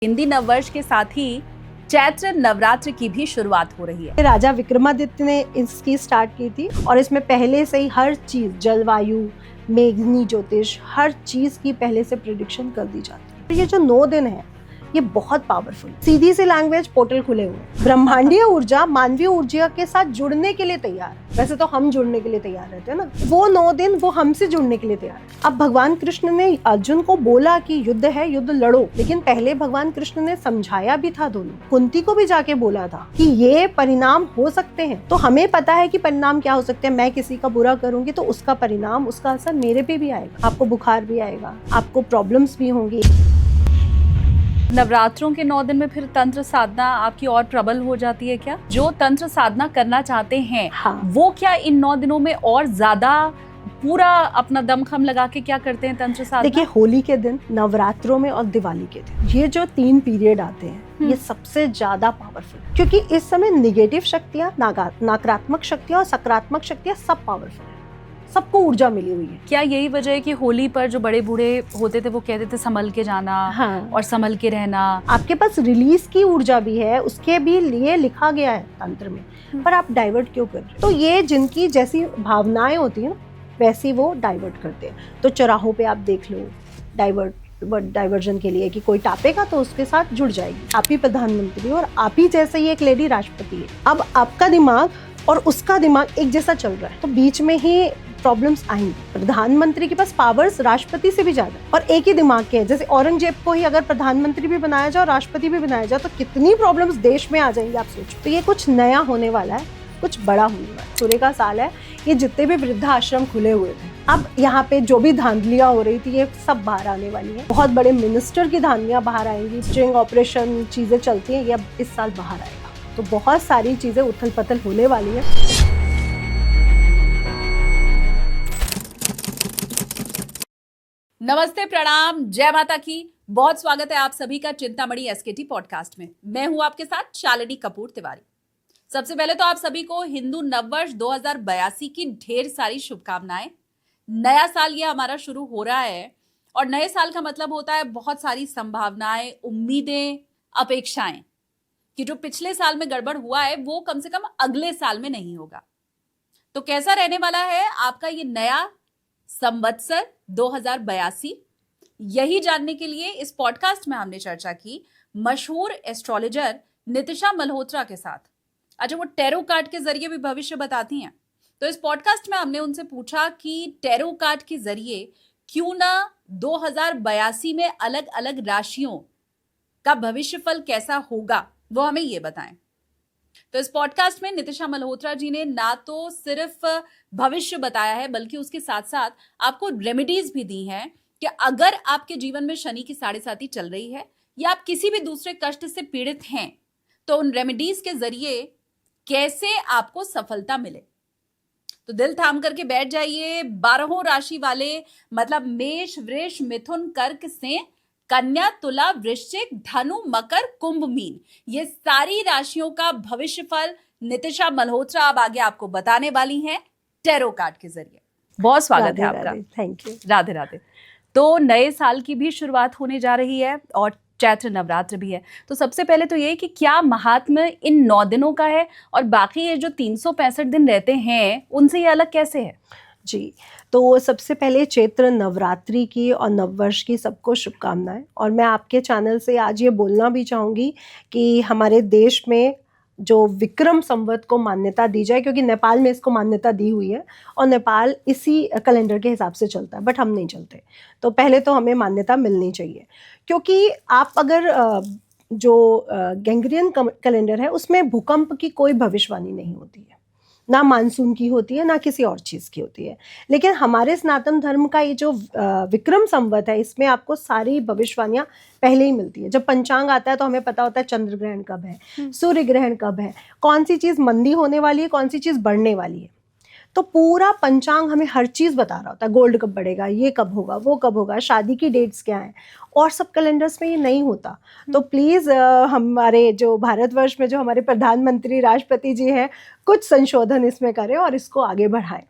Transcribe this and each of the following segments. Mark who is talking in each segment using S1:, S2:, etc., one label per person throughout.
S1: हिंदी नववर्ष के साथ ही चैत्र नवरात्र की भी शुरुआत हो रही है।
S2: राजा विक्रमादित्य ने इसकी स्टार्ट की थी और इसमें पहले से ही हर चीज, जलवायु, मेघनी ज्योतिष, हर चीज की पहले से प्रेडिक्शन कर दी जाती है। ये जो 9 दिन है ये बहुत पावरफुल, सीधी सी लैंग्वेज, पोर्टल खुले हुए हैं। ब्रह्मांडीय ऊर्जा मानवीय ऊर्जा के साथ जुड़ने के लिए तैयार है। वैसे तो हम जुड़ने के लिए तैयार रहते हैं ना, वो 9 दिन वो हमसे जुड़ने के लिए तैयार है। अब भगवान कृष्ण ने अर्जुन को बोला कि युद्ध है, युद्ध लड़ो, लेकिन पहले भगवान कृष्ण ने समझाया भी था दोनों। कुंती को भी जाके बोला था कि ये परिणाम हो सकते हैं। तो हमें पता है कि परिणाम क्या हो सकते हैं। मैं किसी का बुरा करूंगी तो उसका परिणाम, उसका असर मेरे पे भी आएगा। आपको बुखार भी आएगा, आपको प्रॉब्लम्स भी होंगी।
S1: नवरात्रों के 9 दिन में फिर तंत्र साधना आपकी और प्रबल हो जाती है क्या? जो तंत्र साधना करना चाहते हैं,
S2: हाँ।
S1: वो क्या इन 9 दिनों में और ज्यादा पूरा अपना दमखम लगा के क्या करते हैं तंत्र साधना?
S2: देखिए, होली के दिन, नवरात्रों में और दिवाली के दिन, ये जो 3 पीरियड आते हैं ये सबसे ज्यादा पावरफुल, क्योंकि इस समय निगेटिव शक्तियां, नकारात्मक शक्तियां और सकारात्मक शक्तियां सब पावरफुल है। सबको ऊर्जा मिली हुई है।
S1: क्या यही वजह है कि होली पर जो बड़े बूढ़े होते थे वो कहते थे संभल के जाना,
S2: हाँ।
S1: और संभल के रहना?
S2: आपके पास रिलीज की ऊर्जा भी है, उसके भी लिए लिखा गया है तंत्र में, पर आप डाइवर्ट क्यों कर रहे हो? तो ये जिनकी जैसी भावनाएं होती है ना, वैसी वो डाइवर्ट करते हैं। तो चौराहों पे आप देख लो, डाइवर्जन के लिए कि कोई टापेगा तो उसके साथ जुड़ जाएगी। आप ही प्रधानमंत्री और आप ही जैसे ही एक लेडी राष्ट्रपति है। अब आपका दिमाग और उसका दिमाग एक जैसा चल रहा है, तो बीच में ही प्रॉब्लम्स आएंगी। प्रधानमंत्री के पास पावर्स राष्ट्रपति से भी ज्यादा, और एक ही दिमाग के हैं। जैसे औरंगजेब को ही अगर प्रधानमंत्री भी बनाया जाए और राष्ट्रपति भी बनाया जाए तो कितनी प्रॉब्लम्स देश में आ जाएंगी, आप सोचो। तो ये कुछ नया होने वाला है, कुछ बड़ा होने वाला है। सूर्य का साल है, ये जितने भी वृद्धाश्रम खुले हुए थे, अब यहाँ पे जो भी धांधलियां हो रही थी ये सब बाहर आने वाली है। बहुत बड़े मिनिस्टर की धांधलियां बाहर आएंगी, स्ट्रिंग ऑपरेशन चीजें चलती हैं, ये अब इस साल बाहर आएगा। तो बहुत सारी चीजें उथल पथल होने वाली है।
S1: नमस्ते, प्रणाम, जय माता की। बहुत स्वागत है आप सभी का चिंतामणि एसकेटी पॉडकास्ट में। मैं हूं आपके साथ शालिनी कपूर तिवारी। सबसे पहले तो आप सभी को हिंदू नववर्ष 2082 की ढेर सारी शुभकामनाएं। नया साल ये हमारा शुरू हो रहा है और नए साल का मतलब होता है बहुत सारी संभावनाएं, उम्मीदें, अपेक्षाएं कि जो पिछले साल में गड़बड़ हुआ है वो कम से कम अगले साल में नहीं होगा। तो कैसा रहने वाला है आपका ये नया संवत्सर 2082, यही जानने के लिए इस पॉडकास्ट में हमने चर्चा की मशहूर एस्ट्रोलॉजर नितिशा मल्होत्रा के साथ। अच्छा, वो टैरो कार्ड के जरिए भी भविष्य बताती हैं। तो इस पॉडकास्ट में हमने उनसे पूछा कि टैरो कार्ड के जरिए क्यों ना 2082 में अलग अलग राशियों का भविष्यफल कैसा होगा, वो हमें ये बताएं। तो इस पॉडकास्ट में नितिशा मल्होत्रा जी ने ना तो सिर्फ भविष्य बताया है, बल्कि उसके साथ साथ आपको रेमेडीज भी दी हैं कि अगर आपके जीवन में शनि की 7.5 चल रही है या आप किसी भी दूसरे कष्ट से पीड़ित हैं, तो उन रेमेडीज के जरिए कैसे आपको सफलता मिले। तो दिल थाम करके बैठ जाइए। 12 राशि वाले, मतलब मेष, वृष, मिथुन, कर्क से कन्या, तुला, वृश्चिक, धनु, मकर, कुंभ, मीन, ये सारी राशियों का भविष्यफल नितिशा मल्होत्रा अब आगे आपको बताने वाली हैं टैरो कार्ड के जरिए। बहुत स्वागत है आपका।
S2: Thank you.
S1: राधे राधे। तो नए साल की भी शुरुआत होने जा रही है और चैत्र नवरात्र भी है। तो सबसे पहले तो ये कि क्या महात्म्य इन 9 दिनों का है और बाकी ये जो 365 दिन रहते हैं उनसे ये अलग कैसे है?
S2: जी, तो सबसे पहले चैत्र नवरात्रि की और नववर्ष की सबको शुभकामनाएं। और मैं आपके चैनल से आज ये बोलना भी चाहूँगी कि हमारे देश में जो विक्रम संवत को मान्यता दी जाए, क्योंकि नेपाल में इसको मान्यता दी हुई है और नेपाल इसी कैलेंडर के हिसाब से चलता है, बट हम नहीं चलते। तो पहले तो हमें मान्यता मिलनी चाहिए, क्योंकि आप अगर जो गैंग्रियन कैलेंडर है उसमें भूकंप की कोई भविष्यवाणी नहीं होती है, ना मानसून की होती है, ना किसी और चीज़ की होती है। लेकिन हमारे सनातन धर्म का ये जो विक्रम संवत है, इसमें आपको सारी भविष्यवाणियाँ पहले ही मिलती है। जब पंचांग आता है तो हमें पता होता है चंद्र ग्रहण कब है, सूर्य ग्रहण कब है, कौन सी चीज़ मंदी होने वाली है, कौन सी चीज़ बढ़ने वाली है। तो पूरा पंचांग हमें हर चीज़ बता रहा होता है। गोल्ड कब बढ़ेगा, ये कब होगा, वो कब होगा, शादी की डेट्स क्या हैं, और सब कैलेंडर्स में ये नहीं होता। तो प्लीज़ हमारे जो भारतवर्ष में जो हमारे प्रधानमंत्री राष्ट्रपति जी हैं, कुछ संशोधन इसमें करें और इसको आगे बढ़ाएं।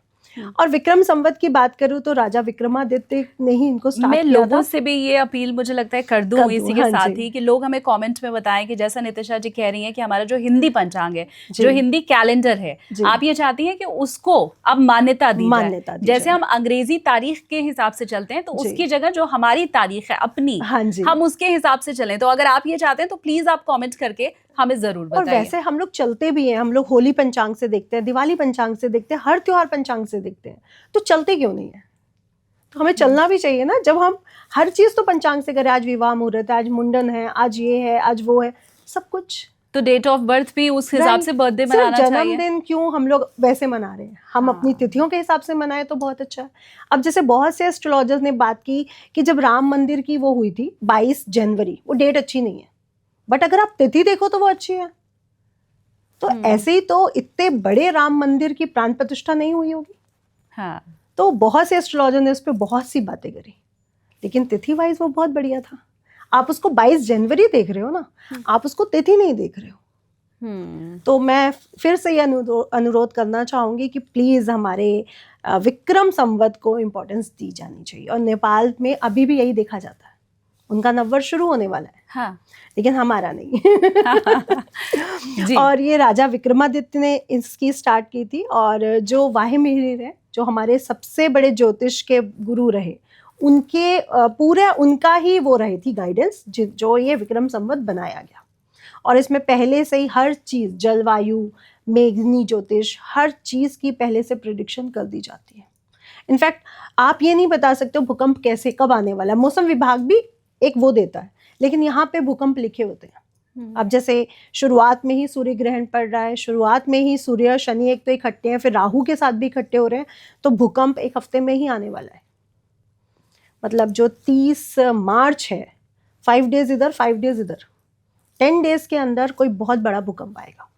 S2: और विक्रम संवत की बात करूं तो राजा विक्रमादित्य ने ही इनको स्टार्ट
S1: मैं
S2: किया
S1: लोगों
S2: था।
S1: से भी ये अपील मुझे लगता है कर दूं इसी के
S2: हाँ
S1: साथ
S2: जी।
S1: ही कि लोग हमें कमेंट में बताएं कि जैसा नितिशा जी कह रही हैं कि हमारा जो हिंदी पंचांग है,
S2: जी।
S1: जो हिंदी कैलेंडर है,
S2: जी।
S1: आप ये चाहती हैं कि उसको अब मान्यता दी जाए।
S2: मान्यता दी
S1: जैसे
S2: जाए।
S1: हम अंग्रेजी तारीख के हिसाब से चलते हैं तो
S2: जी।
S1: उसकी जगह जो हमारी तारीख है अपनी,
S2: हाँ जी।
S1: हम उसके हिसाब से चलें। तो अगर आप ये चाहते हैं तो प्लीज आप कमेंट करके हमें जरूर
S2: और
S1: बताइए।
S2: वैसे हम लोग चलते भी हैं, हम लोग होली पंचांग से देखते हैं, दिवाली पंचांग से देखते हैं, हर त्योहार पंचांग से देखते हैं, तो चलते क्यों नहीं है? तो हमें चलना भी चाहिए ना। जब हम हर चीज तो पंचांग से करें, आज विवाह मुहूर्त है, आज मुंडन है, आज ये है, आज वो है, सब कुछ।
S1: तो डेट ऑफ बर्थ भी उस हिसाब से बर्थडे
S2: सिर्फ
S1: मनाना चाहिए।
S2: जन्मदिन क्यों हम लोग वैसे मना रहे हैं? हम अपनी तिथियों के हिसाब से मनाए तो बहुत अच्छा है। अब जैसे बहुत से एस्ट्रोलॉजर्स ने बात की कि जब राम मंदिर की वो हुई थी 22 जनवरी, वो डेट अच्छी नहीं है, बट अगर आप तिथि देखो तो वो अच्छी है। तो ऐसे ही तो इतने बड़े राम मंदिर की प्राण प्रतिष्ठा नहीं हुई होगी।
S1: हाँ।
S2: तो बहुत से एस्ट्रोलॉजर ने उस पर बहुत सी बातें करी, लेकिन तिथि वाइज वो बहुत बढ़िया था। आप उसको 22 जनवरी देख रहे हो ना, आप उसको तिथि नहीं देख रहे हो। तो मैं फिर से ये अनुरोध करना चाहूंगी कि प्लीज हमारे विक्रम संवत को इम्पोर्टेंस दी जानी चाहिए। और नेपाल में अभी भी यही देखा जाता है, उनका नववर्ष शुरू होने वाला है।
S1: हाँ।
S2: लेकिन हमारा नहीं।
S1: जी।
S2: और ये राजा विक्रमादित्य ने इसकी स्टार्ट की थी। और जो वाहे मिहिर है, जो हमारे सबसे बड़े ज्योतिष के गुरु रहे, उनके पूरा उनका ही वो रही थी गाइडेंस, जो ये विक्रम संवत बनाया गया। और इसमें पहले से ही हर चीज, जलवायु, मेघनी ज्योतिष, हर चीज की पहले से प्रिडिक्शन कर दी जाती है। इनफैक्ट आप ये नहीं बता सकते हो भूकंप कैसे कब आने वाला है। मौसम विभाग भी एक वो देता है, लेकिन यहाँ पे भूकंप लिखे होते हैं। अब जैसे शुरुआत में ही सूर्य ग्रहण पड़ रहा है, शुरुआत में ही सूर्य शनि एक तो इकट्ठे हैं, फिर राहु के साथ भी इकट्ठे हो रहे हैं, तो भूकंप एक हफ्ते में ही आने वाला है। मतलब जो 30 मार्च है, 5 डेज इधर 5 डेज इधर, 10 डेज के अंदर कोई बहुत बड़ा भूकंप आएगा,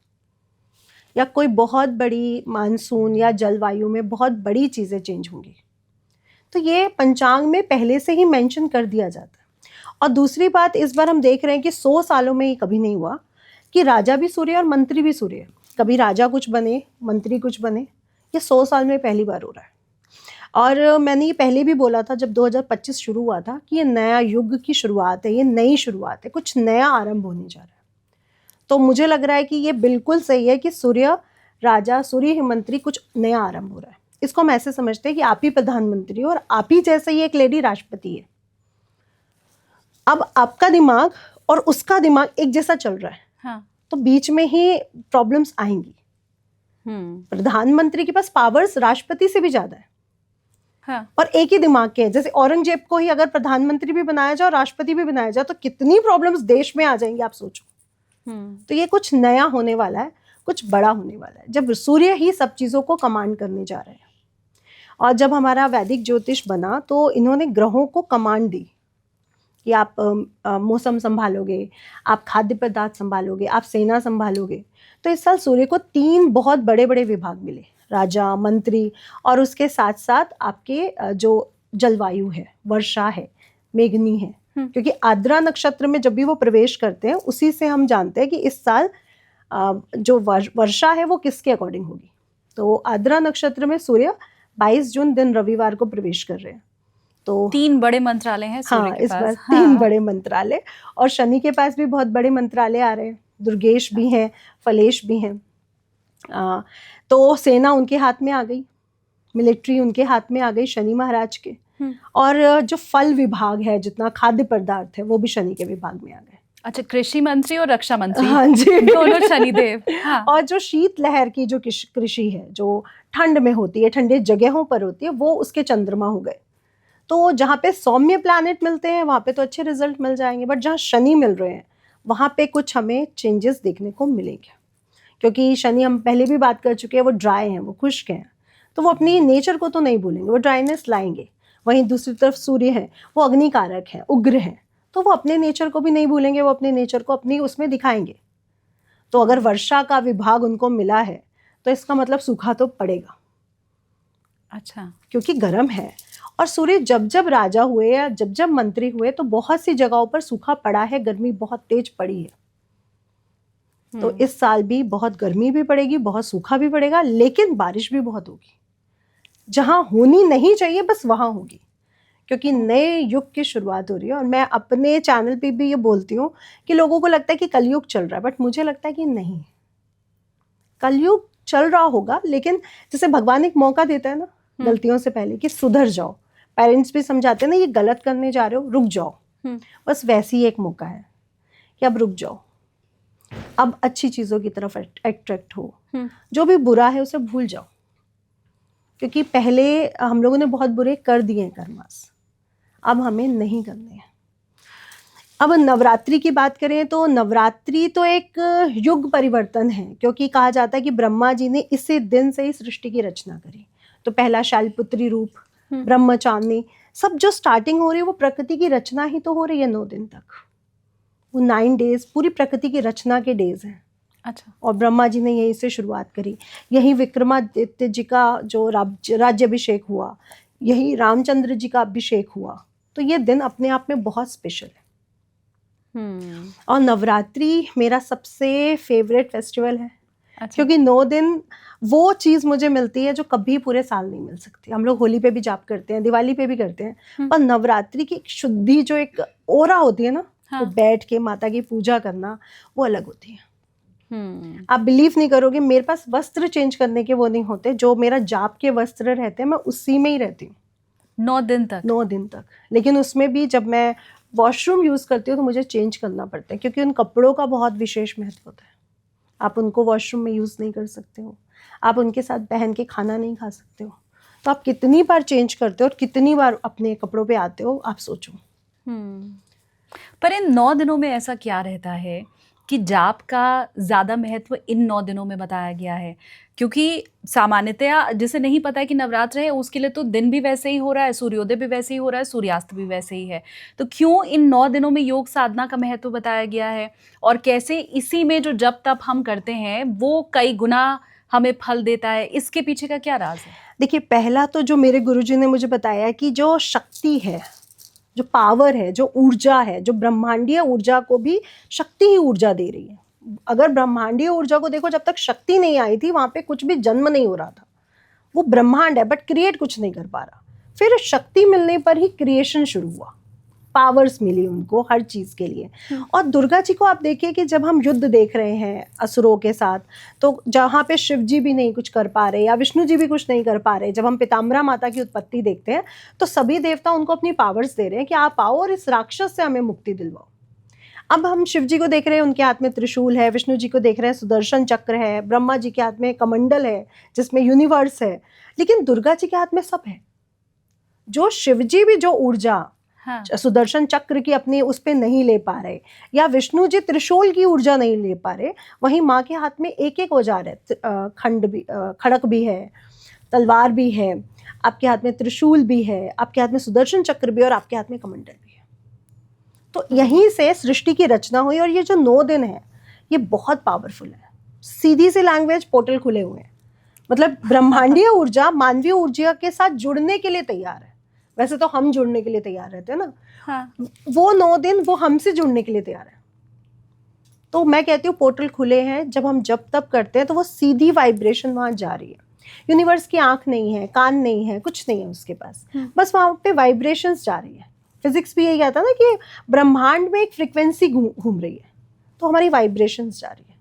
S2: या कोई बहुत बड़ी मानसून या जलवायु में बहुत बड़ी चीजें चेंज होंगी। तो ये पंचांग में पहले से ही मेंशन कर दिया जाता है। और दूसरी बात, इस बार हम देख रहे हैं कि 100 सालों में ही कभी नहीं हुआ कि राजा भी सूर्य और मंत्री भी सूर्य। कभी राजा कुछ बने, मंत्री कुछ बने, ये 100 साल में पहली बार हो रहा है। और मैंने ये पहले भी बोला था जब 2025 शुरू हुआ था कि ये नया युग की शुरुआत है, ये नई शुरुआत है, कुछ नया आरंभ होने जा रहा है। तो मुझे लग रहा है कि ये बिल्कुल सही है कि सूर्य राजा, सूर्य मंत्री, कुछ नया आरंभ हो रहा है। इसको हम ऐसे समझते हैं कि आप ही प्रधानमंत्री हो और आप ही जैसे ही एक लेडी राष्ट्रपति है। अब आपका दिमाग और उसका दिमाग एक जैसा चल रहा है।
S1: हाँ।
S2: तो बीच में ही प्रॉब्लम्स आएंगी। प्रधानमंत्री के पास पावर्स राष्ट्रपति से भी ज्यादा है।
S1: हाँ।
S2: और एक ही दिमाग के हैं। जैसे औरंगजेब को ही अगर प्रधानमंत्री भी बनाया जाए और राष्ट्रपति भी बनाया जाए तो कितनी प्रॉब्लम्स देश में आ जाएंगी, आप सोचो। तो ये कुछ नया होने वाला है, कुछ बड़ा होने वाला है, जब सूर्य ही सब चीजों को कमांड करने जा रहे हैं। और जब हमारा वैदिक ज्योतिष बना तो इन्होंने ग्रहों को कमांड दी कि आप मौसम संभालोगे, आप खाद्य पदार्थ संभालोगे, आप सेना संभालोगे। तो इस साल सूर्य को 3 बहुत बड़े बड़े विभाग मिले, राजा, मंत्री, और उसके साथ साथ आपके जो जलवायु है, वर्षा है, मेघनी है। क्योंकि आद्रा नक्षत्र में जब भी वो प्रवेश करते हैं, उसी से हम जानते हैं कि इस साल जो वर्षा है वो किसके अकॉर्डिंग होगी। तो आद्रा नक्षत्र में सूर्य 22 जून दिन रविवार को प्रवेश कर रहे हैं। तो
S1: 3 बड़े मंत्रालय हैं सूर्य के
S2: इस
S1: पास।
S2: बार 3 बड़े मंत्रालय, और शनि के पास भी बहुत बड़े मंत्रालय आ रहे हैं, दुर्गेश भी हैं, फलेश भी हैं। तो सेना उनके हाथ में आ गई, मिलिट्री उनके हाथ में आ गई, शनि महाराज के। और जो फल विभाग है, जितना खाद्य पदार्थ है, वो भी शनि के विभाग में आ गए।
S1: अच्छा, कृषि मंत्री और रक्षा मंत्री,
S2: हाँ जी,
S1: दोनों शनिदेव। हाँ।
S2: और जो शीत लहर की जो कृषि है, जो ठंड में होती है, ठंडे जगहों पर होती है, वो उसके चंद्रमा हो गए। तो जहाँ पे सौम्य प्लैनेट मिलते हैं वहाँ पे तो अच्छे रिजल्ट मिल जाएंगे, बट जहाँ शनि मिल रहे हैं वहाँ पे कुछ हमें चेंजेस देखने को मिलेंगे। क्योंकि शनि, हम पहले भी बात कर चुके हैं, वो ड्राई हैं, वो खुश्क हैं, तो वो अपनी नेचर को तो नहीं भूलेंगे, वो ड्राइनेस लाएंगे। वहीं दूसरी तरफ सूर्य है, वो अग्निकारक है, उग्र है, तो वो अपने नेचर को भी नहीं भूलेंगे, वो अपने नेचर को अपनी उसमें दिखाएंगे। तो अगर वर्षा का विभाग उनको मिला है तो इसका मतलब सूखा तो पड़ेगा।
S1: अच्छा, क्योंकि
S2: क्योंकि गर्म है। और सूर्य जब जब राजा हुए या जब जब मंत्री हुए तो बहुत सी जगहों पर सूखा पड़ा है, गर्मी बहुत तेज पड़ी है। तो इस साल भी बहुत गर्मी भी पड़ेगी, बहुत सूखा भी पड़ेगा, लेकिन बारिश भी बहुत होगी। जहाँ होनी नहीं चाहिए बस वहाँ होगी, क्योंकि नए युग की शुरुआत हो रही है। और मैं अपने चैनल पे भी ये बोलती हूँ कि लोगों को लगता है कि कलयुग चल रहा है, बट मुझे लगता है कि नहीं, कलयुग चल रहा होगा, लेकिन जैसे भगवान एक मौका देता है ना गलतियों से पहले कि सुधर जाओ, पेरेंट्स भी समझाते हैं ना ये गलत करने जा रहे हो, रुक जाओ, बस वैसी ही एक मौका है कि अब रुक जाओ, अब अच्छी चीज़ों की तरफ अट्रैक्ट हो, जो भी बुरा है उसे भूल जाओ, क्योंकि पहले हम लोगों ने बहुत बुरे कर दिए हैं कर्मास, अब हमें नहीं करने हैं। अब नवरात्रि की बात करें तो नवरात्रि तो एक युग परिवर्तन है, क्योंकि कहा जाता है कि ब्रह्मा जी ने इसी दिन से ही सृष्टि की रचना करी। तो पहला शैलपुत्री रूप, ब्रह्मचारिणी, सब जो स्टार्टिंग हो रही है वो प्रकृति की रचना ही तो हो रही है 9 दिन तक। वो 9 डेज पूरी प्रकृति की रचना के डेज हैं।
S1: अच्छा।
S2: और ब्रह्मा जी ने यहीं से शुरुआत करी, यही विक्रमादित्य जी का जो राज्याभिषेक हुआ, यही रामचंद्र जी का अभिषेक हुआ। तो ये दिन अपने आप में बहुत स्पेशल है। और नवरात्रि मेरा सबसे फेवरेट फेस्टिवल है।
S1: अच्छा।
S2: क्योंकि 9 दिन वो चीज़ मुझे मिलती है जो कभी पूरे साल नहीं मिल सकती। हम लोग होली पे भी जाप करते हैं, दिवाली पे भी करते हैं, पर नवरात्रि की शुद्धि जो एक ओरा होती है ना, वो बैठ के माता की पूजा करना वो अलग होती है। आप बिलीव नहीं करोगे, मेरे पास वस्त्र चेंज करने के वो नहीं होते, जो मेरा जाप के वस्त्र रहते हैं मैं उसी में ही रहती हूँ
S1: 9 दिन तक।
S2: 9 दिन तक। लेकिन उसमें भी जब मैं वॉशरूम यूज़ करती हूँ तो मुझे चेंज करना पड़ता है, क्योंकि उन कपड़ों का बहुत विशेष महत्व होता है। आप उनको वॉशरूम में यूज़ नहीं कर सकते हो, आप उनके साथ पहन के खाना नहीं खा सकते हो। तो आप कितनी बार चेंज करते हो और कितनी बार अपने कपड़ों पे आते हो, आप सोचो।
S1: पर इन 9 दिनों में ऐसा क्या रहता है कि जाप का ज़्यादा महत्व इन 9 दिनों में बताया गया है? क्योंकि सामान्यतया जिसे नहीं पता है कि नवरात्र है, उसके लिए तो दिन भी वैसे ही हो रहा है, सूर्योदय भी वैसे ही हो रहा है, सूर्यास्त भी वैसे ही है। तो क्यों इन 9 दिनों में योग साधना का महत्व बताया गया है? और कैसे इसी में जो जप तप हम करते हैं वो कई गुना हमें फल देता है? इसके पीछे का क्या राज है?
S2: देखिए, पहला तो जो मेरे गुरुजी ने मुझे बताया कि जो शक्ति है, जो पावर है, जो ऊर्जा है, जो ब्रह्मांडीय ऊर्जा को भी शक्ति ही ऊर्जा दे रही है। अगर ब्रह्मांडीय ऊर्जा को देखो, जब तक शक्ति नहीं आई थी वहां पे कुछ भी जन्म नहीं हो रहा था। वो ब्रह्मांड है बट क्रिएट कुछ नहीं कर पा रहा। फिर शक्ति मिलने पर ही क्रिएशन शुरू हुआ, पावर्स मिली उनको हर चीज के लिए। और दुर्गा जी को आप देखिए कि जब हम युद्ध देख रहे हैं असुरों के साथ, तो जहाँ पे शिव जी भी नहीं कुछ कर पा रहे या विष्णु जी भी कुछ नहीं कर पा रहे, जब हम पीताम्बरा माता की उत्पत्ति देखते हैं तो सभी देवता उनको अपनी पावर्स दे रहे हैं कि आप आओ और इस राक्षस से हमें मुक्ति दिलवाओ। अब हम शिव जी को देख रहे हैं, उनके हाथ में त्रिशूल है, विष्णु जी को देख रहे हैं सुदर्शन चक्र है, ब्रह्मा जी के हाथ में कमंडल है जिसमें यूनिवर्स है, लेकिन दुर्गा जी के हाथ में सब है। जो शिव जी भी जो ऊर्जा सुदर्शन चक्र की अपनी उस पे नहीं ले पा रहे, या विष्णु जी त्रिशूल की ऊर्जा नहीं ले पा रहे, वहीं माँ के हाथ में एक एक औजार है, खंड भी, खड़क भी है, तलवार भी है, आपके हाथ में त्रिशूल भी है, आपके हाथ में सुदर्शन चक्र भी और आपके हाथ में कमंडल भी है। तो यहीं से सृष्टि की रचना हुई। और ये जो 9 दिन है ये बहुत पावरफुल है। सीधी सी लैंग्वेज, पोर्टल खुले हुए हैं, मतलब ब्रह्मांडीय ऊर्जा मानवीय ऊर्जा के साथ जुड़ने के लिए तैयार है। वैसे तो हम जुड़ने के लिए तैयार रहते हैं ना, वो 9 दिन वो हमसे जुड़ने के लिए तैयार है। तो मैं कहती हूँ पोर्टल खुले हैं, जब हम जब तब करते हैं तो वो सीधी वाइब्रेशन वहां जा रही है। यूनिवर्स की आंख नहीं है, कान नहीं है, कुछ नहीं है उसके पास, बस वहां पे वाइब्रेशंस जा रही है। फिजिक्स भी यही कहता है ना कि ब्रह्मांड में एक फ्रिक्वेंसी घूम रही है, तो हमारी वाइब्रेशंस जा रही है।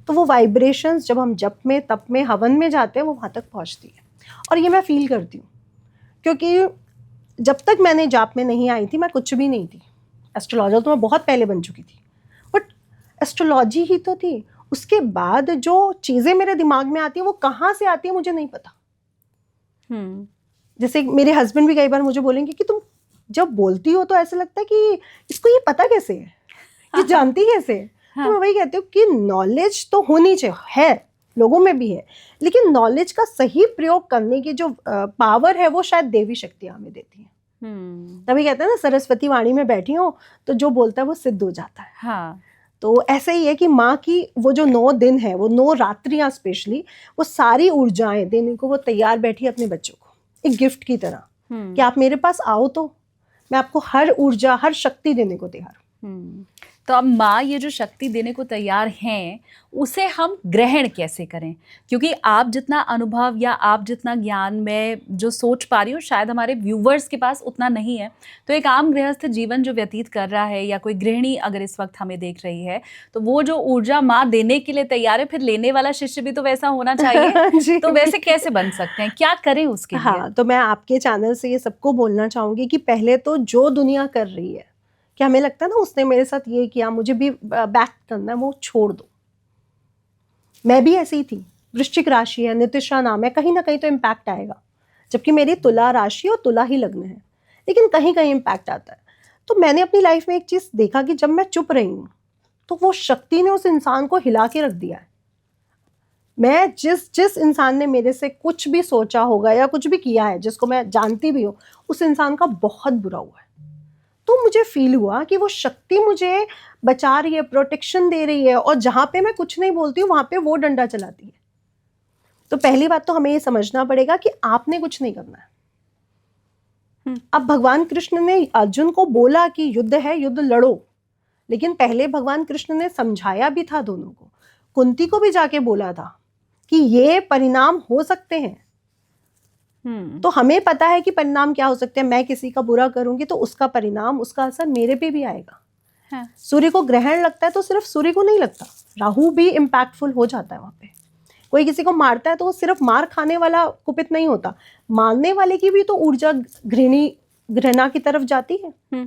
S2: तो वो वाइब्रेशंस जब हम जप में, तप में, हवन में जाते हैं वो वहां तक पहुंचती है। और ये मैं फील करती हूँ, क्योंकि जब तक मैंने जाप में नहीं आई थी मैं कुछ भी नहीं थी। एस्ट्रोलॉजर तो मैं बहुत पहले बन चुकी थी, बट एस्ट्रोलॉजी ही तो थी। उसके बाद जो चीज़ें मेरे दिमाग में आती हैं वो कहाँ से आती है मुझे नहीं पता। जैसे मेरे हस्बैंड भी कई बार मुझे बोलेंगे कि तुम जब बोलती हो तो ऐसा लगता है कि इसको ये पता कैसे है, ये जानती कैसे है। तो मैं वही कहती हूँ कि नॉलेज तो होनी चाहिए, है लोगों में भी है, लेकिन नॉलेज का सही प्रयोग करने की जो पावर है वो शायद देवी शक्तियाँ हमें देती हैं। तभी कहते हैं ना, सरस्वती वाणी में बैठी हो तो जो बोलता है वो सिद्ध हो जाता है।
S1: हाँ।
S2: तो ऐसे ही है कि माँ की वो जो 9 दिन है, वो 9 रात्रियाँ स्पेशली, वो सारी ऊर्जाएं देने को वो तैयार बैठी है अपने बच्चों को, एक गिफ्ट की तरह कि आप मेरे पास आओ तो मैं आपको हर ऊर्जा, हर शक्ति देने को तैयार हूँ।
S1: तो अब माँ ये जो शक्ति देने को तैयार हैं, उसे हम ग्रहण कैसे करें? क्योंकि आप जितना अनुभव या आप जितना ज्ञान मैं जो सोच पा रही हूँ, शायद हमारे व्यूवर्स के पास उतना नहीं है। तो एक आम गृहस्थ जीवन जो व्यतीत कर रहा है या कोई गृहिणी अगर इस वक्त हमें देख रही है, तो वो जो ऊर्जा माँ देने के लिए तैयार है, फिर लेने वाला शिष्य भी तो वैसा होना चाहिए।
S2: जी।
S1: तो वैसे कैसे बन सकते हैं? क्या करें उसके लिए?
S2: हाँ, तो मैं आपके चैनल से ये सबको बोलना चाहूँगी कि पहले तो जो दुनिया कर रही है, कि हमें लगता है ना उसने मेरे साथ ये किया, मुझे भी बैक करना है, वो छोड़ दो। मैं भी ऐसी ही थी। वृश्चिक राशि है, नितिशा नाम है, कहीं ना कहीं तो इम्पैक्ट आएगा, जबकि मेरी तुला राशि और तुला ही लग्न है, लेकिन कहीं कहीं इम्पैक्ट आता है। तो मैंने अपनी लाइफ में एक चीज़ देखा कि जब मैं चुप रही हूँ तो वो शक्ति ने उस इंसान को हिला के रख दिया है। मैं जिस इंसान ने मेरे से कुछ भी सोचा होगा या कुछ भी किया है, जिसको मैं जानती भी हूँ, उस इंसान का बहुत बुरा हुआ है। तो मुझे फील हुआ कि वो शक्ति मुझे बचा रही है, प्रोटेक्शन दे रही है, और जहाँ पे मैं कुछ नहीं बोलती हूँ वहाँ पे वो डंडा चलाती है। तो पहली बात तो हमें ये समझना पड़ेगा कि आपने कुछ नहीं करना है। अब भगवान कृष्ण ने अर्जुन को बोला कि युद्ध है, युद्ध लड़ो, लेकिन पहले भगवान कृष्ण ने समझाया भी था दोनों को। कुंती को भी जाके बोला था कि ये परिणाम हो सकते हैं। तो हमें पता है कि परिणाम क्या हो सकते हैं। मैं किसी का बुरा करूंगी तो उसका परिणाम, उसका असर मेरे पे भी आएगा।
S1: हाँ।
S2: सूर्य को ग्रहण लगता है तो सिर्फ सूर्य को नहीं लगता, राहु भी इम्पैक्टफुल हो जाता है वहां पे। कोई किसी को मारता है तो वो सिर्फ मार खाने वाला कुपित नहीं होता, मारने वाले की भी तो ऊर्जा घृणा की तरफ जाती है।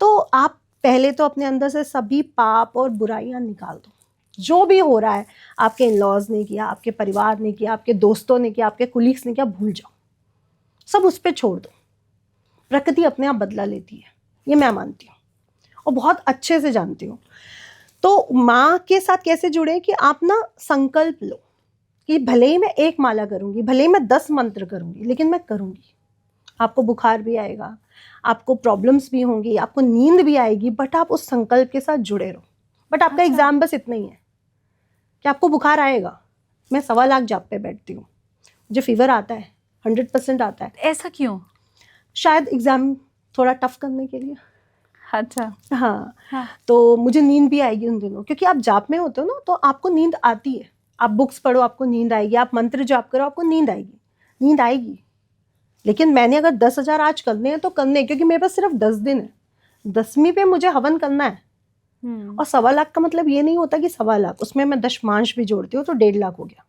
S2: तो आप पहले तो अपने अंदर से सभी पाप और बुराइयां निकाल दो। जो भी हो रहा है, आपके इन-लॉज ने किया, आपके परिवार ने किया, आपके दोस्तों ने किया, आपके कुलीग्स ने किया, भूल जाओ, सब उस पर छोड़ दो। प्रकृति अपने आप बदला लेती है, ये मैं मानती हूँ और बहुत अच्छे से जानती हूँ। तो माँ के साथ कैसे जुड़े कि आप ना संकल्प लो कि भले ही मैं 1 माला करूंगी, भले ही मैं 10 मंत्र करूंगी, लेकिन मैं करूंगी। आपको बुखार भी आएगा, आपको प्रॉब्लम्स भी होंगी, आपको नींद भी आएगी, बट आप उस संकल्प के साथ जुड़े रहो। बट आपका एग्जाम बस इतना ही है कि आपको बुखार आएगा। मैं 1.25 लाख जाप पे बैठती हूँ, मुझे फीवर आता है, 100% आता है।
S1: ऐसा क्यों?
S2: शायद एग्जाम थोड़ा टफ करने के लिए।
S1: अच्छा।
S2: हाँ। तो मुझे नींद भी आएगी उन दिनों, क्योंकि आप जाप में होते हो ना, तो आपको नींद आती है। आप बुक्स पढ़ो, आपको नींद आएगी, आप मंत्र जाप करो, आपको नींद आएगी। लेकिन मैंने अगर 10,000 आज करने हैं तो करने, क्योंकि मेरे पास सिर्फ 10 दिन है। 10वीं पे मुझे हवन करना है। और 1.25 लाख का मतलब ये नहीं होता कि 1.25 लाख, उसमें मैं दशमांश भी जोड़ती हूँ तो 1.5 लाख हो गया।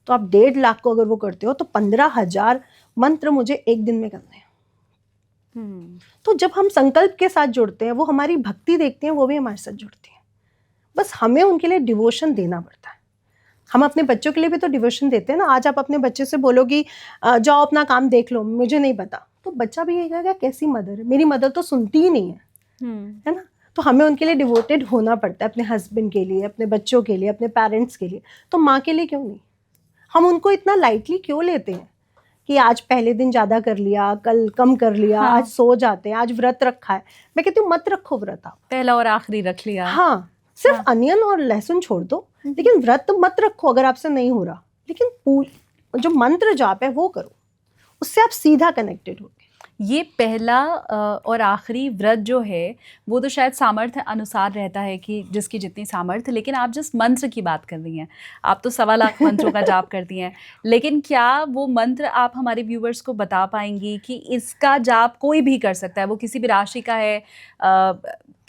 S2: तो आप 1.5 लाख को अगर वो करते हो तो 15,000 मंत्र मुझे एक दिन में करने हैं। तो जब हम संकल्प के साथ जुड़ते हैं, वो हमारी भक्ति देखते हैं, वो भी हमारे साथ जुड़ती हैं। बस हमें उनके लिए डिवोशन देना पड़ता है। हम अपने बच्चों के लिए भी तो डिवोशन देते हैं ना। आज आप अपने बच्चे से बोलोगी जाओ अपना काम देख लो, मुझे नहीं पता, तो बच्चा भी यही कहेगा कैसी मदर है, मेरी मदर तो सुनती ही नहीं है ना। तो हमें उनके लिए डिवोटेड होना पड़ता है, अपने हस्बैंड के लिए, अपने बच्चों के लिए, अपने पेरेंट्स के लिए। तो माँ के लिए क्यों नहीं? हम उनको इतना लाइटली क्यों लेते हैं कि आज पहले दिन ज़्यादा कर लिया, कल कम कर लिया, आज सो जाते हैं, आज व्रत रखा है। मैं कहती हूँ मत रखो व्रत, आप
S1: पहला और आखिरी रख लिया।
S2: हाँ, सिर्फ अनियन और लहसुन छोड़ दो, लेकिन व्रत मत रखो अगर आपसे नहीं हो रहा। लेकिन जो मंत्र जाप है वो करो, उससे आप सीधा कनेक्टेड हो।
S1: ये पहला और आखिरी व्रत जो है वो तो शायद सामर्थ्य अनुसार रहता है कि जिसकी जितनी सामर्थ्य, लेकिन आप जिस मंत्र की बात कर रही हैं, आप तो 1.25 लाख मंत्रों का जाप करती हैं, लेकिन क्या वो मंत्र आप हमारे व्यूवर्स को बता पाएंगी कि इसका जाप कोई भी कर सकता है? वो किसी भी राशि का है,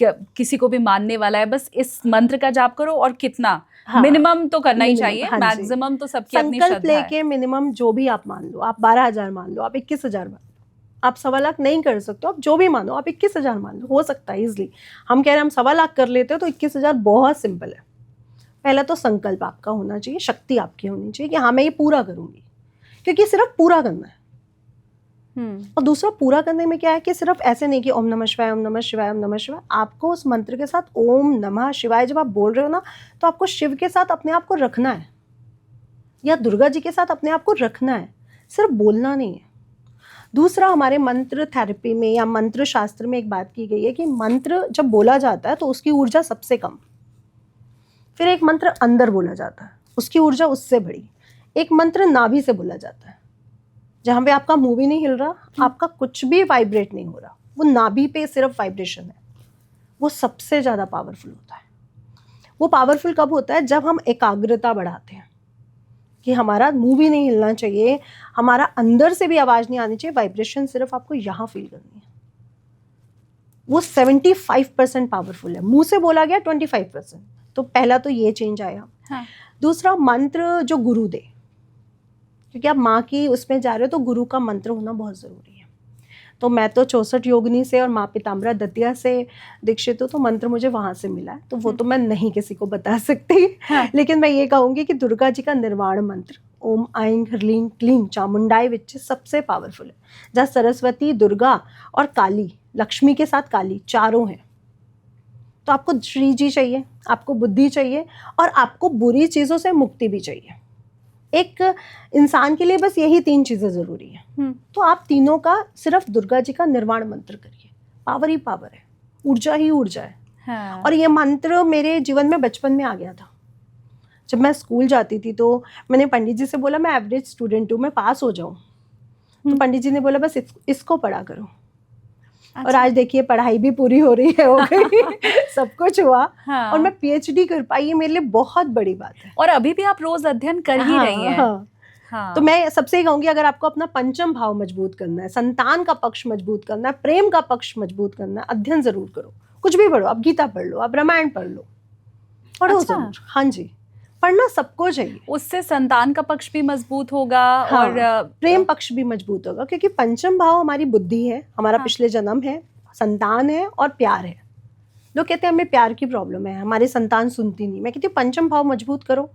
S1: किसी को भी मानने वाला है, बस इस मंत्र का जाप करो और कितना? हाँ, मिनिमम तो करना ही चाहिए, मैक्सिमम तो सबकी अपनी श्रद्धा है।
S2: संकल्प लेके मिनिमम जो भी आप मान लो, आप 12,000 मान लो, आप 21,000 मान लो, आप 1.25 लाख नहीं कर सकते, आप जो भी मानो, आप 21,000 मान लो, हो सकता है इजिली। हम कह रहे हैं हम 1.25 लाख कर लेते हो तो 21,000 बहुत सिंपल है। पहला तो संकल्प आपका होना चाहिए, शक्ति आपकी होनी चाहिए कि हाँ मैं ये पूरा करूंगी, क्योंकि सिर्फ पूरा करना है। और दूसरा पूरा करने में क्या है कि सिर्फ ऐसे नहीं कि ओम नमः शिवाय, ओम नमः शिवाय, ओम नमः शिवाय। आपको उस मंत्र के साथ ओम नमः शिवाय जब आप बोल रहे हो ना, तो आपको शिव के साथ अपने आप को रखना है या दुर्गा जी के साथ अपने आप को रखना है, सिर्फ बोलना नहीं है। दूसरा, हमारे मंत्र थेरेपी में या मंत्र शास्त्र में एक बात की गई है कि मंत्र जब बोला जाता है तो उसकी ऊर्जा सबसे कम, फिर एक मंत्र अंदर बोला जाता है, उसकी ऊर्जा उससे बड़ी, एक मंत्र नाभि से बोला जाता है, जहाँ पे आपका मुंह भी नहीं हिल रहा, आपका कुछ भी वाइब्रेट नहीं हो रहा, वो नाभि पे सिर्फ वाइब्रेशन है, वो सबसे ज़्यादा पावरफुल होता है। वो पावरफुल कब होता है? जब हम एकाग्रता बढ़ाते हैं कि हमारा मुंह भी नहीं हिलना चाहिए, हमारा अंदर से भी आवाज़ नहीं आनी चाहिए, वाइब्रेशन सिर्फ आपको यहाँ फील करनी है। वो 75% पावरफुल है, मुंह से बोला गया 25%। तो पहला तो ये चेंज आया।
S1: हाँ।
S2: दूसरा, मंत्र जो गुरु दे, क्योंकि आप माँ की उसमें जा रहे हो तो गुरु का मंत्र होना बहुत ज़रूरी है। तो मैं तो 64 योगिनी से और माँ पीताम्बरा दतिया से दीक्षित हूँ, तो मंत्र मुझे वहाँ से मिला है, तो वो तो मैं नहीं किसी को बता सकती।
S1: हाँ।
S2: लेकिन मैं ये कहूँगी कि दुर्गा जी का निर्वाण मंत्र ओम ऐं ह्रीं क्लीं चामुंडाय विच सबसे पावरफुल है, जहाँ सरस्वती, दुर्गा और काली, लक्ष्मी के साथ काली चारों हैं। तो आपको श्री जी चाहिए, आपको बुद्धि चाहिए और आपको बुरी चीज़ों से मुक्ति भी चाहिए। एक इंसान के लिए बस यही 3 चीज़ें ज़रूरी हैं। तो आप तीनों का सिर्फ दुर्गा जी का निर्वाण मंत्र करिए, पावर ही पावर है, ऊर्जा ही ऊर्जा है।
S1: हाँ।
S2: और ये मंत्र मेरे जीवन में बचपन में आ गया था। जब मैं स्कूल जाती थी तो मैंने पंडित जी से बोला मैं एवरेज स्टूडेंट हूँ, मैं पास हो जाऊँ। तो पंडित जी ने बोला बस इसको पढ़ा करो।
S1: अच्छा।
S2: और आज देखिए पढ़ाई भी पूरी हो रही है, हो गई सब कुछ हुआ।
S1: हाँ।
S2: और मैं पीएचडी कर पाई, ये मेरे लिए बहुत बड़ी बात है।
S1: और अभी भी आप रोज अध्ययन कर ही रही हैं।
S2: हाँ।
S1: हाँ।
S2: तो मैं सबसे ही कहूँगी, अगर आपको अपना पंचम भाव मजबूत करना है, संतान का पक्ष मजबूत करना है, प्रेम का पक्ष मजबूत करना है, अध्ययन जरूर करो। कुछ भी पढ़ो, आप गीता पढ़ लो, आप रामायण पढ़ लो, पढ़ो
S1: अच्छा।
S2: जरूर। हाँ जी, पढ़ना सबको चाहिए।
S1: उससे संतान का पक्ष भी मजबूत होगा।
S2: हाँ,
S1: और
S2: प्रेम पक्ष भी मजबूत होगा, क्योंकि पंचम भाव हमारी बुद्धि है, हमारा
S1: हाँ।
S2: पिछले जन्म है, संतान है और प्यार है। लोग कहते हैं हमें प्यार की प्रॉब्लम है, हमारी संतान सुनती नहीं। मैं कहती हूँ पंचम भाव मजबूत करो,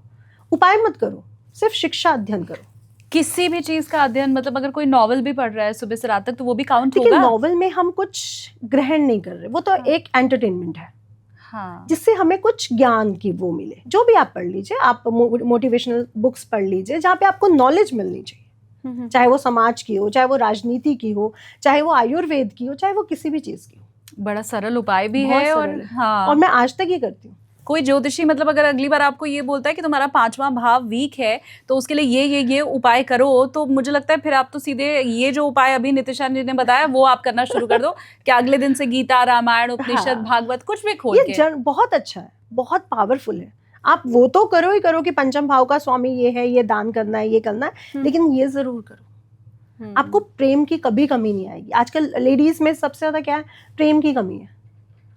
S2: उपाय मत करो, सिर्फ शिक्षा अध्ययन करो।
S1: किसी भी चीज का अध्ययन, मतलब अगर कोई नॉवल भी पढ़ रहा है सुबह से रात तक, तो वो भी काउंट
S2: देखिए,
S1: होगा।
S2: नॉवल में हम कुछ ग्रहण नहीं कर रहे, वो तो एक एंटरटेनमेंट है।
S1: हाँ।
S2: जिससे हमें कुछ ज्ञान की वो मिले। जो भी आप पढ़ लीजिए, आप मोटिवेशनल बुक्स पढ़ लीजिए जहाँ पे आपको नॉलेज मिलनी चाहिए, चाहे वो समाज की हो, चाहे वो राजनीति की हो, चाहे वो आयुर्वेद की हो, चाहे वो किसी भी चीज की हो।
S1: बड़ा सरल उपाय भी
S2: बहुत
S1: है। और
S2: सरल है।
S1: हाँ,
S2: और मैं आज तक ये करती हूँ।
S1: कोई ज्योतिषी मतलब अगर अगली बार आपको ये बोलता है कि तुम्हारा 5वां भाव वीक है तो उसके लिए ये उपाय करो, तो मुझे लगता है फिर आप तो सीधे ये जो उपाय अभी नितिशा जी ने बताया वो आप करना शुरू कर दो कि अगले दिन से गीता, रामायण, उपनिषद,
S2: हाँ।
S1: भागवत कुछ भी खोल के।
S2: बहुत अच्छा है, बहुत पावरफुल है। आप वो तो करो ही करो कि पंचम भाव का स्वामी ये है, ये दान करना है, ये करना है, लेकिन ये जरूर करो। आपको प्रेम की कभी कमी नहीं आएगी। आजकल लेडीज में सबसे ज्यादा क्या है? प्रेम की कमी है।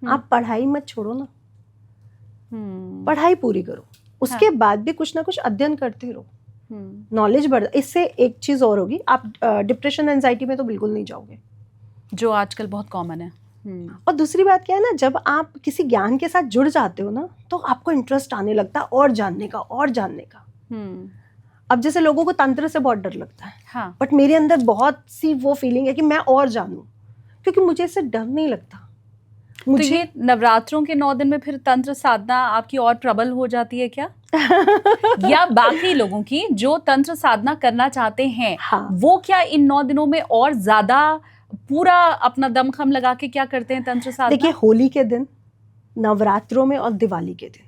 S2: आप पढ़ाई मत छोड़ो ना, पढ़ाई पूरी करो, उसके बाद भी कुछ ना कुछ अध्ययन करते रहो, नॉलेज बढ़। इससे एक चीज और होगी, आप डिप्रेशन, एंजाइटी में तो बिल्कुल नहीं जाओगे,
S1: जो आजकल बहुत कॉमन है।
S2: और दूसरी बात क्या है ना, जब आप किसी ज्ञान के साथ जुड़ जाते हो ना, तो आपको इंटरेस्ट आने लगता है और जानने का, और जानने का। अब जैसे लोगों को तंत्र से बहुत डर लगता है,
S1: हाँ।
S2: बट मेरे अंदर बहुत सी वो फीलिंग है कि मैं और जानूं, क्योंकि मुझे इससे डर नहीं लगता।
S1: तो ये नवरात्रों के 9 दिन में फिर तंत्र साधना आपकी और प्रबल हो जाती है क्या? या बाकी लोगों की जो तंत्र साधना करना चाहते हैं,
S2: हाँ।
S1: वो क्या इन 9 दिनों में और ज्यादा पूरा अपना दमखम लगा के क्या करते हैं तंत्र साधना?
S2: देखिए, होली के दिन, नवरात्रों में और दिवाली के दिन,